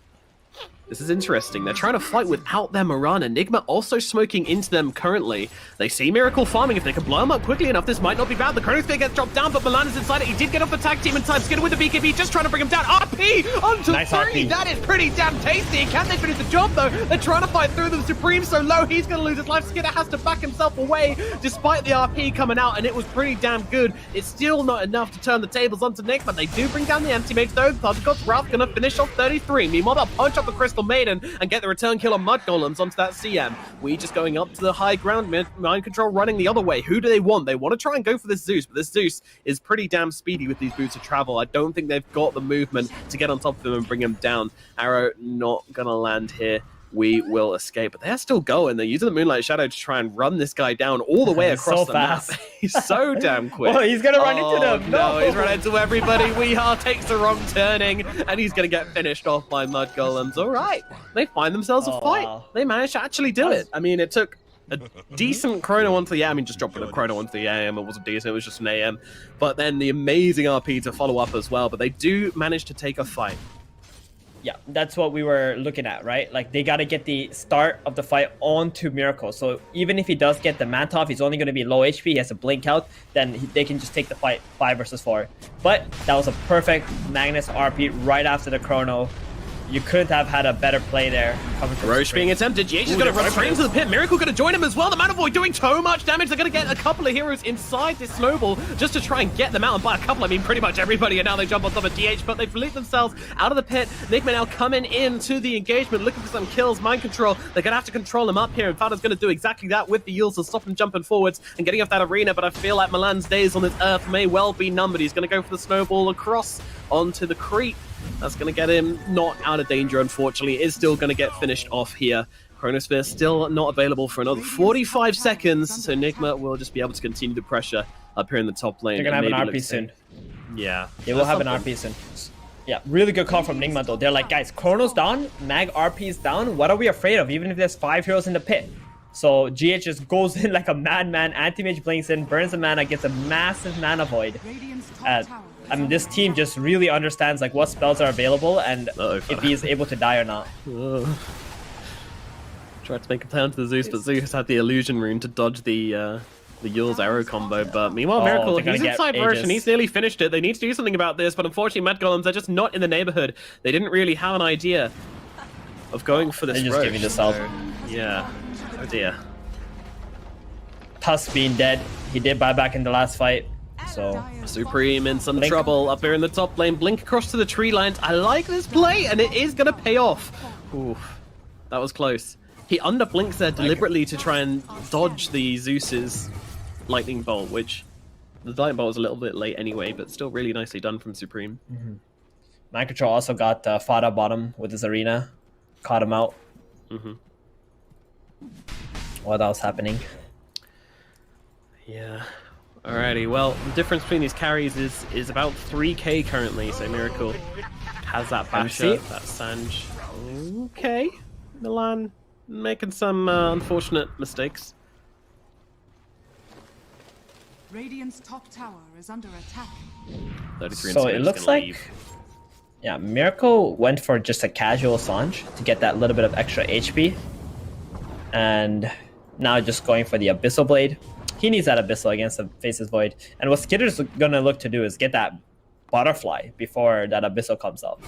This is interesting. They're trying to fight without their Mirana. Nigma also smoking into them currently. They see Miracle farming. If they can blow him up quickly enough, this might not be bad. The Chronosphere gets dropped down, but Milan is inside it. He did get off the tag team in time. Skinner with the BKB, just trying to bring him down. RP onto nice 3. RP. That is pretty damn tasty. Can they finish the job, though? They're trying to fight through them. Supreme's so low, he's going to lose his life. Skinner has to back himself away, despite the RP coming out, and it was pretty damn good. It's still not enough to turn the tables onto Nigma. They do bring down the anti-mage, though. Thundergod's Wrath going to finish off 33. Meanwhile, they'll punch up the Crystal Maiden and get the return kill on Mudgolems onto that CM. We just going up to the high ground, mind control running the other way. Who do they want? They want to try and go for this Zeus, but this Zeus is pretty damn speedy with these boots of travel. I don't think they've got the movement to get on top of him and bring him down. Arrow not gonna land here. We will escape, but they're still going. They're using the Moonlight Shadow to try and run this guy down all the way across so the fast. map. He's so damn quick. Oh, he's gonna run into them. No, he's run into everybody. Weehar takes the wrong turning, and he's gonna get finished off by Mudgolems. All right, they find themselves a fight. Wow. They managed to actually do it. I mean, it took a decent Chrono onto the AM. I mean, just dropping a Chrono onto the AM. It wasn't decent. It was just an AM. But then the amazing RP to follow up as well. But they do manage to take a fight. Yeah, that's what we were looking at, right? Like, they got to get the start of the fight onto Miracle. So even if he does get the Manta off, he's only going to be low HP. He has a blink out. Then they can just take the fight 5 versus 4. But that was a perfect Magnus RP right after the Chrono. You couldn't have had a better play there. Roche being attempted. GH is going to run straight into the pit. Miracle going to join him as well. The Manavoid doing so much damage. They're going to get a couple of heroes inside this snowball just to try and get them out. And by a couple, I mean pretty much everybody. And now they jump on top of DH, but they've leaked themselves out of the pit. Nigma now coming into the engagement, looking for some kills. Mind control. They're going to have to control him up here. And Fada's going to do exactly that with the Yules to stop him jumping forwards and getting off that arena. But I feel like Milan's days on this earth may well be numbered. He's going to go for the snowball across onto the creep. That's going to get him not out of danger, unfortunately. Is still going to get finished off here. Chronosphere still not available for another 45 seconds, so Nigma will just be able to continue the pressure up here in the top lane. They're going to have an RP soon. Yeah. They will have an RP soon. Yeah, really good call from Nigma, though. They're like, guys, Chrono's down, Mag RP's down. What are we afraid of, even if there's 5 heroes in the pit? So GH just goes in like a madman. Anti-Mage blinks in, burns the mana, gets a massive mana void. I mean, this team just really understands like what spells are available and if he is able to die or not. Tried to make a plan to the Zeus, but Zeus had the illusion rune to dodge the Yule's arrow combo. But meanwhile, Miracle, he's inside version. He's nearly finished it. They need to do something about this, but unfortunately, Mudgolems are just not in the neighborhood. They didn't really have an idea of going for this. They're just giving this out. Yeah. Oh dear. Tusk being dead. He did buy back in the last fight. So Supreme in some trouble up here in the top lane. Blink across to the tree lines. I like this play, and it is going to pay off. Oof, that was close. He underblinks there deliberately to try and dodge the Zeus's lightning bolt, which the lightning bolt was a little bit late anyway, but still really nicely done from Supreme. Mind Control also got Fada bottom with his arena, caught him out. While that was happening. Yeah. Alrighty, well, the difference between these carries is about 3k currently, so Miracle has that Basher, that Sanj. Okay, Milan making some unfortunate mistakes. Radiant's top tower is under attack. 33 so it looks like, yeah, Miracle went for just a casual Sanj to get that little bit of extra HP. And now just going for the Abyssal Blade. He needs that Abyssal against the Faceless Void. And what Skitter's gonna look to do is get that Butterfly before that Abyssal comes out.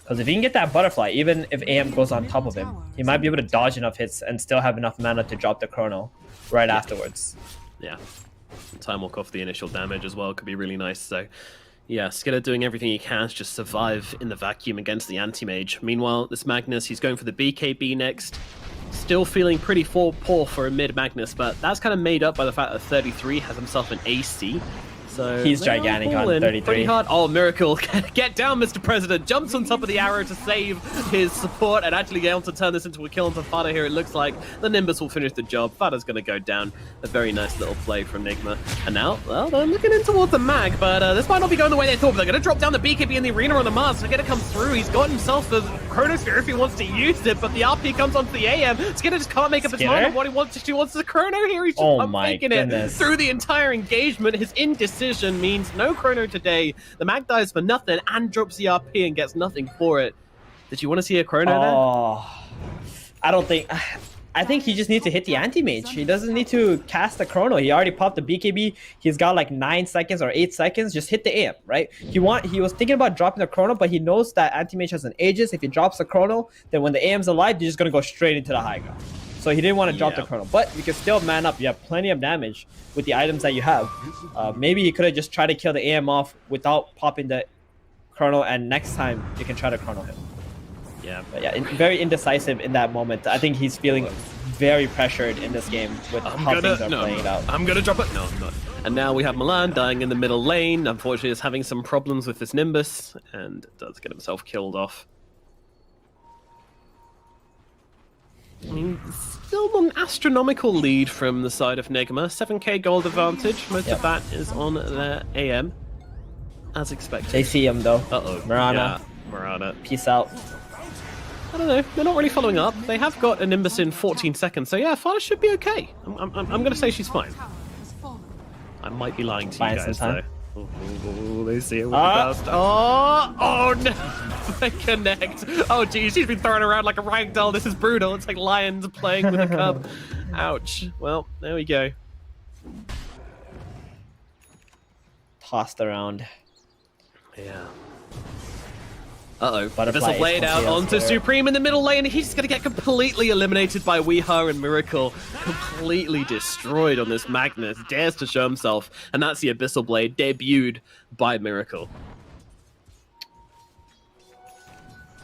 Because if he can get that Butterfly, even if AM goes on top of him, he might be able to dodge enough hits and still have enough mana to drop the Chrono right afterwards. Yeah. Time walk off the initial damage as well could be really nice. So yeah, Skidder doing everything he can to just survive in the vacuum against the anti-mage. Meanwhile, this Magnus, he's going for the BKB next. Still feeling pretty poor for a mid Magnus, but that's kind of made up by the fact that 33 has himself an AC. So he's gigantic on 33. Pretty hard. Oh, Miracle. Get down, Mr. President. Jumps on top of the arrow to save his support and actually get able to turn this into a kill onto Fada here. It looks like the Nimbus will finish the job. Fada's going to go down. A very nice little play from Nigma. And now, well, they're looking in towards the mag, but this might not be going the way they thought. But they're going to drop down the BKB in the arena on the Mars. They're going to come through. He's got himself the Chronosphere if he wants to use it, but the RP comes onto the AM. Skidder just can't make up his mind on what he wants. She wants the Chrono here. He's just making it through the entire engagement. His indecision means no Chrono today. The mag dies for nothing and drops the RP and gets nothing for it. Did you want to see a Chrono there? I don't think... I think he just needs to hit the anti-mage. He doesn't need to cast the Chrono. He already popped the BKB. He's got like 9 seconds or 8 seconds. Just hit the AM, right? He was thinking about dropping the Chrono, but he knows that anti-mage has an Aegis. If he drops the Chrono, then when the AM's alive, you're just going to go straight into the high ground. So he didn't want to drop the Chrono. But you can still man up. You have plenty of damage with the items that you have. Maybe he could have just tried to kill the AM off without popping the Chrono, and next time you can try to Chrono him. Yeah, but yeah, very indecisive in that moment. I think he's feeling very pressured in this game with how things are playing out. I'm gonna drop it. No, I'm not. And now we have Milan dying in the middle lane. Unfortunately, is having some problems with this Nimbus and does get himself killed off. I mean, still an astronomical lead from the side of Nigma. 7k gold advantage. Most of that is on their AM, as expected. They see him though. Uh-oh. Marana. Yeah, Marana. Peace out. I don't know. They're not really following up. They have got a Nimbus in 14 seconds, so yeah, Fada should be okay. I'm going to say she's fine. I might be lying to you guys, though. Oh, they see it with the dust. Oh no! They connect. Oh, geez, she's been thrown around like a ragdoll. This is brutal. It's like lions playing with a cub. Ouch. Well, there we go. Tossed around. Yeah. Uh-oh. Butterfly Abyssal Blade out onto Supreme in the middle lane. He's going to get completely eliminated by Weeha and Miracle. Completely destroyed on this Magnus. Dares to show himself. And that's the Abyssal Blade debuted by Miracle.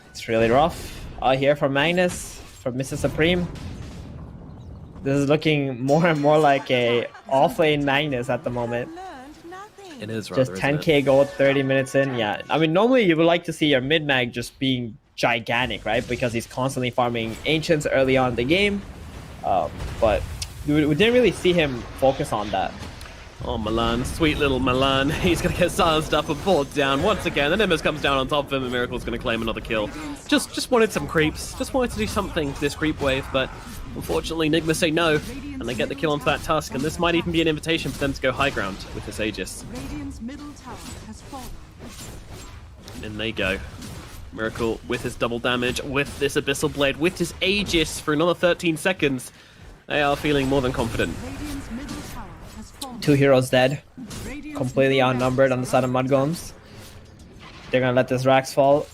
It's really rough out here for Magnus, for Mr. Supreme. This is looking more and more like a off-lane Magnus at the moment. It is rather, just 10k gold 30 minutes in. Yeah, I mean, normally you would like to see your mid-mag just being gigantic, right? Because he's constantly farming Ancients early on in the game. But we didn't really see him focus on that. Oh, Milan, sweet little Milan. He's going to get silenced up and pulled down once again. The Nimbus comes down on top of him and Miracle's going to claim another kill. Just wanted some creeps. Just wanted to do something to this creep wave, but unfortunately Nigma say no, and they get the kill onto that Tusk, and this might even be an invitation for them to go high ground with this Aegis. In they go. Miracle with his double damage, with this Abyssal Blade, with his Aegis for another 13 seconds. They are feeling more than confident. 2 heroes dead. Completely outnumbered on the side of Mudgolems. They're gonna let this Rax fall.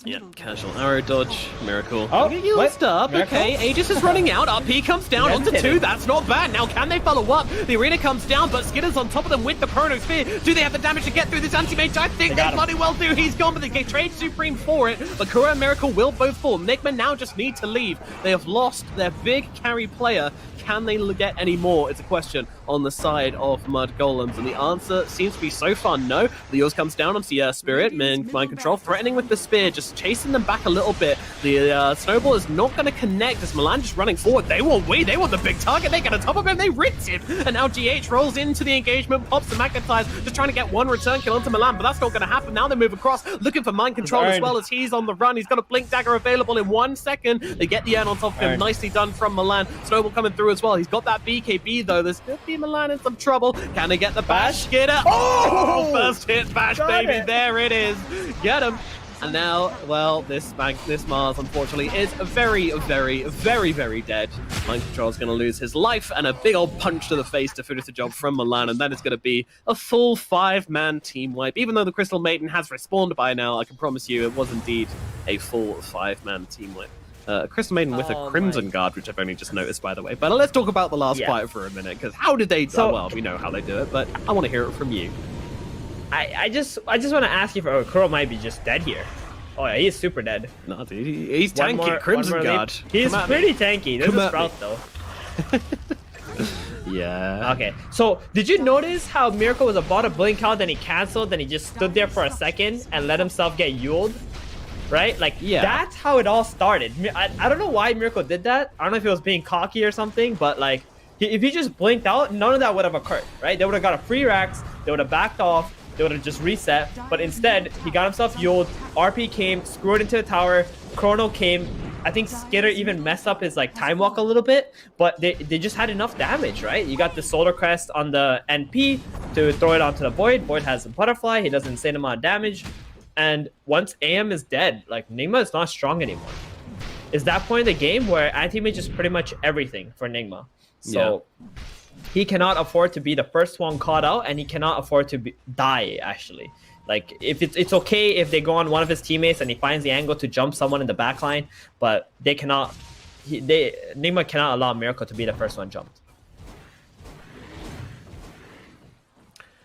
Yep, casual arrow dodge, Miracle. Oh, you used up. Miracle? Okay, Aegis is running out. RP comes down onto 2. That's not bad. Now, can they follow up? The arena comes down, but Skidder's on top of them with the Chronosphere. Do they have the damage to get through this anti-mage? I think they bloody well do. He's gone, but they trade Supreme for it. But Kura and Miracle will both fall. Nigma now just need to leave. They have lost their big carry player. Can they get any more? It's a question on the side of Mudgolems, and the answer seems to be so far no. Leos comes down on CIS Spirit, mind control, threatening with the spear, just chasing them back a little bit. The snowball is not going to connect as Milan just running forward. They want the big target. They get on top of him, they rinse him, and now GH rolls into the engagement, pops the magnetize, just trying to get one return kill onto Milan, but that's not going to happen. Now they move across, looking for mind control as well as he's on the run. He's got a blink dagger available in 1 second. They get the urn on top of him. Nicely done from Milan. Snowball coming through as well. He's got that BKB though. There's going to be Milan in some trouble. Can they get the bash? Skidder. Oh! First hit bash, baby. There it is. Get him. And now, well, this Mars, unfortunately, is very, very, very, very dead. Mind Control is going to lose his life, and a big old punch to the face to finish the job from Milan, and that is going to be a full 5-man team wipe. Even though the Crystal Maiden has respawned by now, I can promise you it was indeed a full 5-man team wipe. Crystal Maiden with a Crimson Guard, which I've only just noticed, by the way. But let's talk about the last fight for a minute, because how did they... well, we know how they do it, but I want to hear it from you. I just want to ask you for Kuro might be just dead here. Oh yeah, he's super dead. No, dude, he's tanky. Crimson Guard. He's pretty tanky. There's a Sprout though. Yeah. Okay, so did you notice how Miracle was about to blink out, then he canceled, then he just stood there for a second and let himself get Yuled? Right? Like, that's how it all started. I don't know why Miracle did that. I don't know if he was being cocky or something, but like, if he just blinked out, none of that would have occurred, right? They would have got a free Rax, they would have backed off, they would have just reset, but instead, he got himself Yuled, RP came, screwed into the tower, Chrono came. I think Skitter even messed up his like time walk a little bit, but they just had enough damage, right? You got the Solar Crest on the NP to throw it onto the Void. Void has a Butterfly, he does an insane amount of damage. And once AM is dead, like Nigma is not strong anymore. It's that point in the game where anti-mage is pretty much everything for Nigma. So he cannot afford to be the first one caught out, and he cannot afford to die, actually. Like, if it's okay if they go on one of his teammates and he finds the angle to jump someone in the backline, but they cannot... Nigma cannot allow Miracle to be the first one jumped.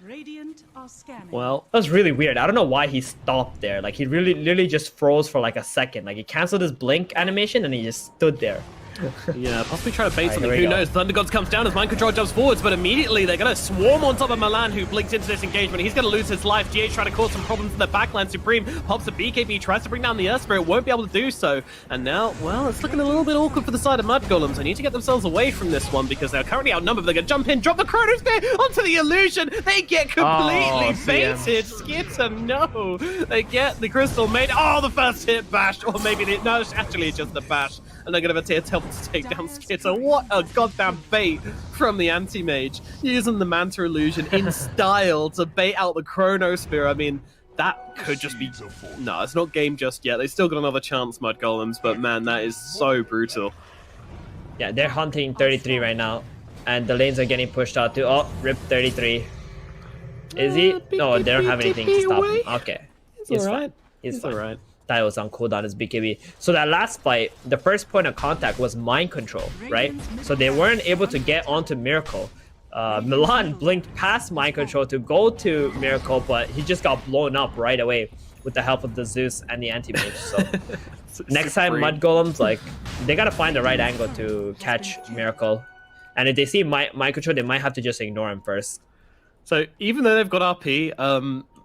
Radiant are scanning. Well, that was really weird. I don't know why he stopped there. Like, he literally just froze for like a second. Like, he canceled his blink animation and he just stood there. Yeah, possibly trying to bait something. Who knows? Thunder Gods comes down as Mind Control jumps forwards, but immediately they're going to swarm on top of Milan, who blinks into this engagement. He's going to lose his life. GH trying to cause some problems in the backline. Supreme pops a BKB, tries to bring down the Earth Spirit, won't be able to do so. And now, well, it's looking a little bit awkward for the side of Mudgolems. They need to get themselves away from this one because they're currently outnumbered. They're going to jump in, drop the Chrono Spear onto the illusion. They get completely baited. Skitter, no. They get the Crystal Maiden. Oh, the first hit bashed. Or maybe, no, actually it's just the bash. And they're going to attempt to take down Skitter. What a goddamn bait from the anti-mage. Using the Manta Illusion in style to bait out the Chrono Spear. I mean, that could just be... No, it's not game just yet. They still got another chance, Mudgolems, but man, that is so brutal. Yeah, they're hunting 33 right now. And the lanes are getting pushed out too. Oh, rip 33. Is he? No, they don't have anything to stop him. Okay. He's alright. He's alright. That was on cooldown as BKB. So that last fight, the first point of contact was mind control, right? So they weren't able to get onto Miracle. Milan blinked past mind control to go to Miracle, but he just got blown up right away with the help of the Zeus and the anti-mage. So next time Mudgolems, like, they gotta find the right angle to catch Miracle. And if they see mind control, they might have to just ignore him first. So even though they've got RP,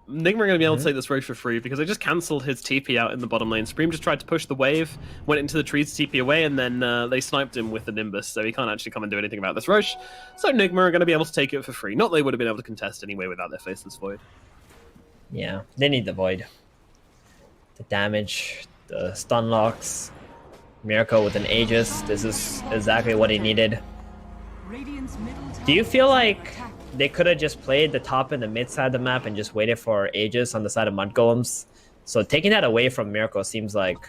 Nigma are going to be able to take this Roche for free because they just cancelled his TP out in the bottom lane. Supreme just tried to push the wave, went into the trees to TP away, and then they sniped him with the Nimbus, so he can't actually come and do anything about this Roche. So Nigma are going to be able to take it for free. Not that they would have been able to contest anyway without their Faceless Void. Yeah, they need the Void. The damage, the stun locks, Miracle with an Aegis. This is exactly what he needed. Do you feel like they could have just played the top and the mid side of the map and just waited for Aegis on the side of Mudgolems? So taking that away from Miracle seems like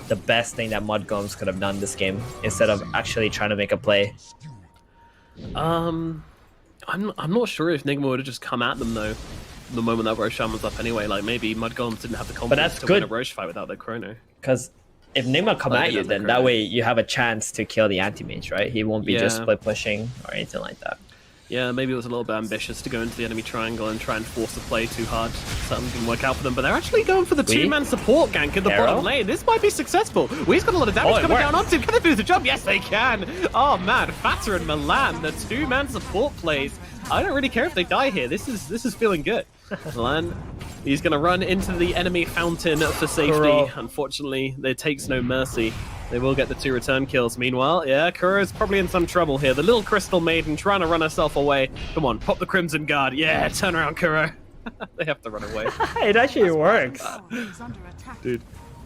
the best thing that Mudgolems could have done this game instead of actually trying to make a play. I'm not sure if Nigma would have just come at them though. The moment that Roshan was up anyway, like maybe Mudgolems didn't have the confidence to win a Roche fight without their Chrono. Because if Nigma come at you, then that way you have a chance to kill the anti-mage, right? He won't be just split pushing or anything like that. Yeah, maybe it was a little bit ambitious to go into the enemy triangle and try and force the play too hard. Something didn't work out for them, but they're actually going for the two-man support gank in the bottom lane. This might be successful. We've got a lot of damage coming down onto him. Can they do the job? Yes, they can. Oh man, Fatter and Milan, the two-man support plays. I don't really care if they die here. This is feeling good. Milan, he's going to run into the enemy fountain for safety. Unfortunately, there takes no mercy. They will get the 2 return kills. Meanwhile, yeah, Kuro's probably in some trouble here. The little Crystal Maiden trying to run herself away. Come on, pop the Crimson Guard. Yeah, turn around, Kuro. They have to run away. It actually works. Dude,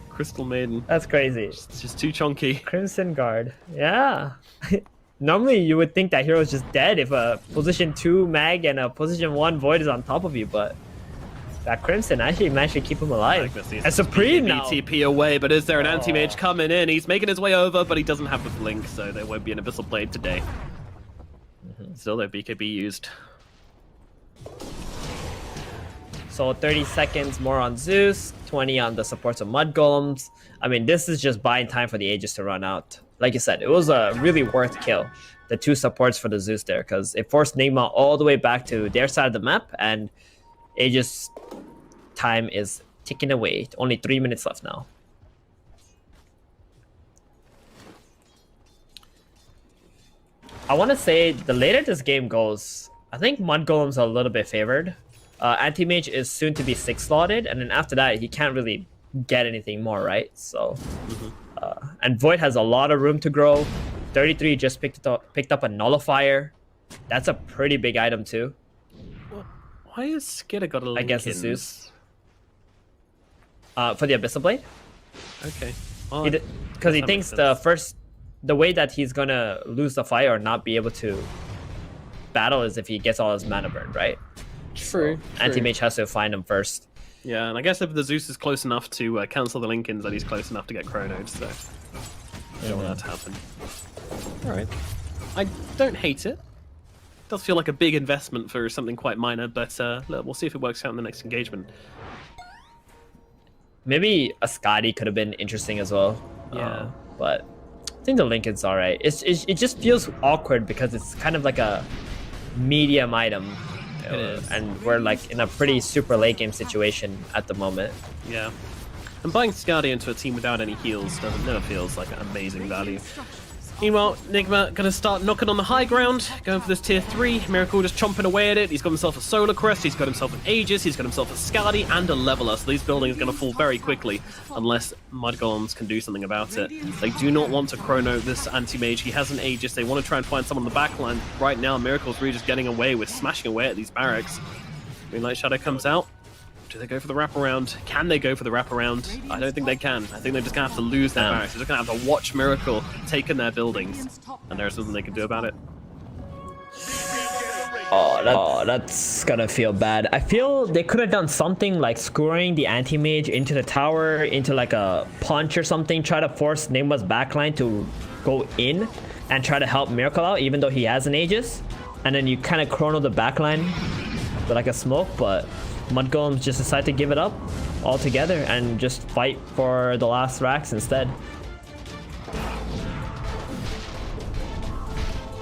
Crystal Maiden. That's crazy. It's just too chunky. Crimson Guard. Yeah. Normally, you would think that hero is just dead if a position 2 mag and a position 1 void is on top of you, but that Crimson actually managed to keep him alive. And Supreme now. TP away, but is there an anti-mage coming in? He's making his way over, but he doesn't have the blink, so there won't be an Abyssal Blade today. Still, their BKB used. So 30 seconds more on Zeus, 20 on the supports of Mudgolems. I mean, this is just buying time for the Aegis to run out. Like you said, it was a really worth kill. The 2 supports for the Zeus there, because it forced Nigma all the way back to their side of the map, and Aegis time is ticking away. Only 3 minutes left now. I want to say the later this game goes, I think Mudgolems are a little bit favored. Anti-Mage is soon to be 6 slotted, and then after that, he can't really get anything more, right? So, and Void has a lot of room to grow. 33 just picked up a Nullifier. That's a pretty big item too. Why has Skidder got a link against the Zeus? For the Abyssal Blade? Okay. Because he thinks the way that he's gonna lose the fight or not be able to battle is if he gets all his mana burned, right? True. So Anti-Mage has to find him first. Yeah, and I guess if the Zeus is close enough to cancel the Linkins, then he's close enough to get chronoed, so I don't want that to happen. Alright. I don't hate it. Does feel like a big investment for something quite minor, but look, we'll see if it works out in the next engagement. Maybe a Scotty could have been interesting as well. Yeah. But I think the Lincoln's alright. It just feels awkward because it's kind of like a medium item. It is. And we're like in a pretty super late game situation at the moment. Yeah. And buying Skadi into a never without any heals never feels like an amazing value. Meanwhile, Nigma gonna start knocking on the high ground, going for this tier 3. Miracle just chomping away at it. He's got himself a Solar Crest, he's got himself an Aegis, he's got himself a Skadi and a Leveler. So these buildings are gonna fall very quickly unless Mudgolems can do something about it. They do not want to chrono this anti-mage. He has an Aegis. They want to try and find someone on the backline. Right now, Miracle's really just getting away with smashing away at these barracks. Moonlight Shadow comes out. Do they go for the wraparound? Can they go for the wraparound? I don't think they can. I think they're just going to have to lose their barracks. They're just going to have to watch Miracle taking their buildings. And there's nothing they can do about it. Oh, that's going to feel bad. I feel they could have done something like scoring the anti-mage into the tower, into like a punch or something. Try to force Nigma's backline to go in and try to help Miracle out, even though he has an Aegis. And then you kind of chrono the backline with like a smoke, but Mudgolems just decide to give it up altogether and just fight for the last racks instead.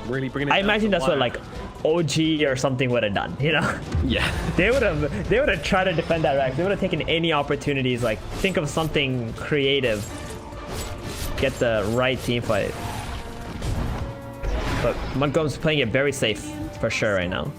Really bringing it I imagine that's what like OG or something would have done, you know? Yeah. They would have tried to defend that rack. They would have taken any opportunities, like think of something creative. Get the right team fight. But Mudgolems playing it very safe for sure right now.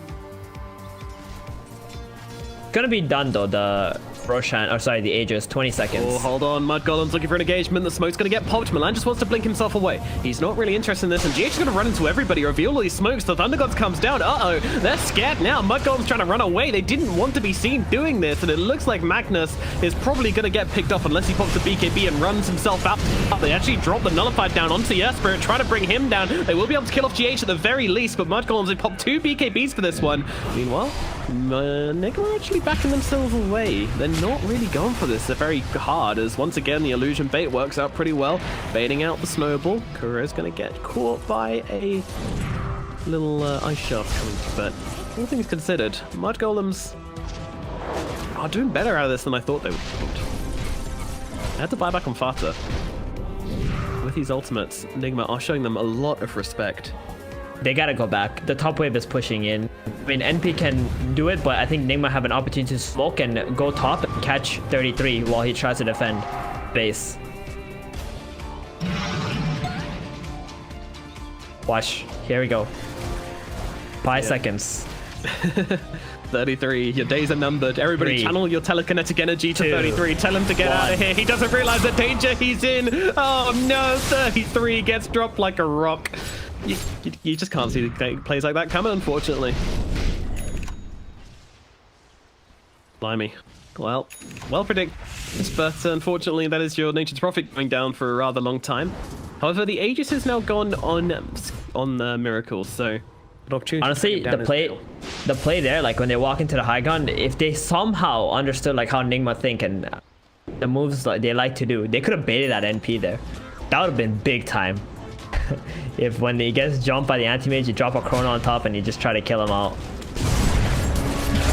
Gonna be done though, the Roshan, or sorry, the Aegis, 20 seconds. Oh, hold on, Mudgolem's looking for an engagement. The smoke's gonna get popped. Milan just wants to blink himself away. He's not really interested in this, and GH is gonna run into everybody, reveal all these smokes. The Thunder Gods comes down. Uh-oh, they're scared now. Mudgolem's trying to run away. They didn't want to be seen doing this, and it looks like Magnus is probably gonna get picked up unless he pops a BKB and runs himself out. They actually drop the Nullified down onto the Earth Spirit, trying to bring him down. They will be able to kill off GH at the very least, but Mudgolems, they pop 2 BKBs for this one. Meanwhile, Nigma are actually backing themselves away. They're not really going for this. They're very hard, as once again the illusion bait works out pretty well, baiting out the snowball. Kuro's going to get caught by a little ice shaft coming, but all things considered, Mudgolems are doing better out of this than I thought they would. I had to buy back on Fata. With these ultimates, Nigma are showing them a lot of respect. They gotta go back. The top wave is pushing in. I mean, NP can do it, but I think Nigma have an opportunity to smoke and go top and catch 33 while he tries to defend base. Watch. Here we go. 5 seconds. 33, your days are numbered. Everybody 3, channel your telekinetic energy to 2, 33. Tell him to get out of here. He doesn't realize the danger he's in. Oh no, 33 gets dropped like a rock. You just can't see plays like that coming, unfortunately. Blimey. Well predicted, but unfortunately that is your Nature's Prophet going down for a rather long time. However, the Aegis is now gone on Miracle, so an opportunity. Honestly, the play there, like when they walk into the high ground, if they somehow understood like how Nigma think and the moves like they like to do, they could have baited that NP there. That would have been big time. If when he gets jumped by the anti-mage, you drop a chrono on top and you just try to kill him out.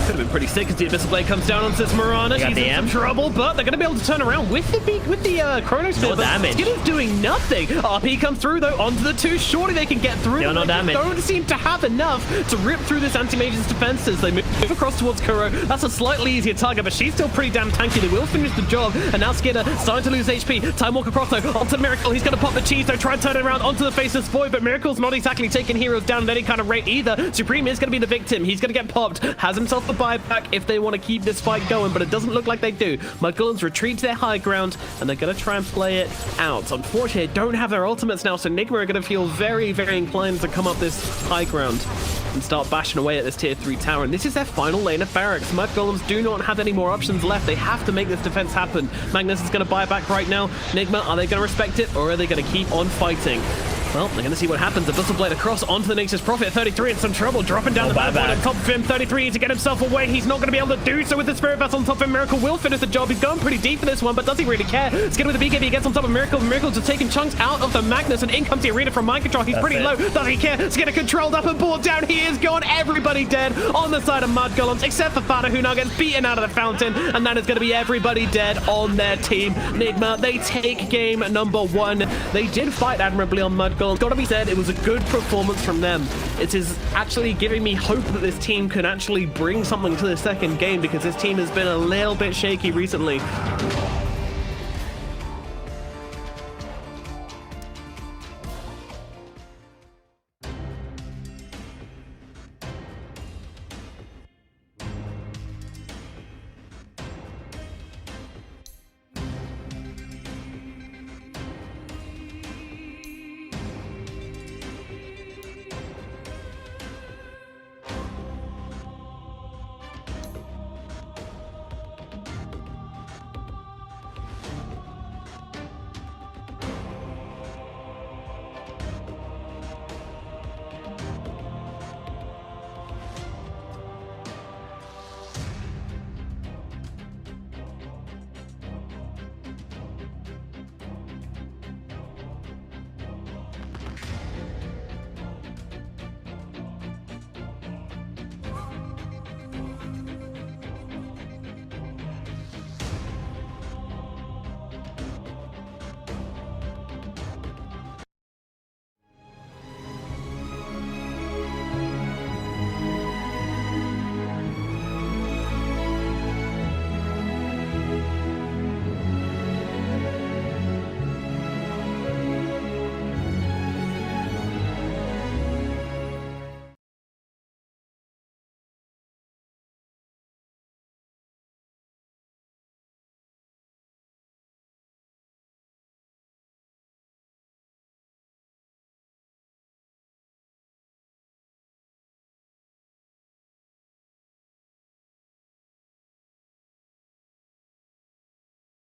Could have been pretty sick as the Abyssal Blade comes down onto this Mirana. She's in some trouble, but they're going to be able to turn around with the Chronosphere. No damage. Skin is doing nothing. RP comes through, though, onto the 2. Surely they can get through. No damage. They don't seem to have enough to rip through this anti-mage's defenses. They move across towards Kuro. That's a slightly easier target, but she's still pretty damn tanky. They will finish the job, and now Skinner starting to lose HP. Time Walk across, though, onto Miracle. He's going to pop the cheese, though, try and turn it around onto the Faceless Void, but Miracle's not exactly taking heroes down at any kind of rate either. Supreme is going to be the victim. He's going to get popped. Has himself a buyback if they want to keep this fight going, but it doesn't look like they do. Mudgolems retreat to their high ground, and they're going to try and play it out. Unfortunately, they don't have their ultimates now, so Nigma are going to feel very, very inclined to come up this high ground and start bashing away at this tier 3 tower. And this is their final lane of barracks. Mudgolems do not have any more options left. They have to make this defense happen. Magnus is going to buy back right now. Nigma, are they going to respect it, or are they going to keep on fighting? Well, they're going to see what happens. Abyssal Blade across onto the Nature's Prophet. 33 in some trouble, dropping down the backboard on top of him. 33 needs to get himself away. He's not going to be able to do so with the Spirit Vessel on top of him. Miracle will finish the job. He's going pretty deep for this one, but does he really care? Skin with the BKB gets on top of Miracle. Miracle's just taking chunks out of the Magnus, and in comes the Arena from Mind Control. He's pretty low. Does he care? Skinner controlled up and brought down. He is gone. Everybody dead on the side of Mudgolems, except for Fada, who now gets beaten out of the fountain, and that is going to be everybody dead on their team. Nigma, they take game number 1. They did fight admirably on Mudgolems. Gotta be said, it was a good performance from them. It is actually giving me hope that this team can actually bring something to the second game, because this team has been a little bit shaky recently.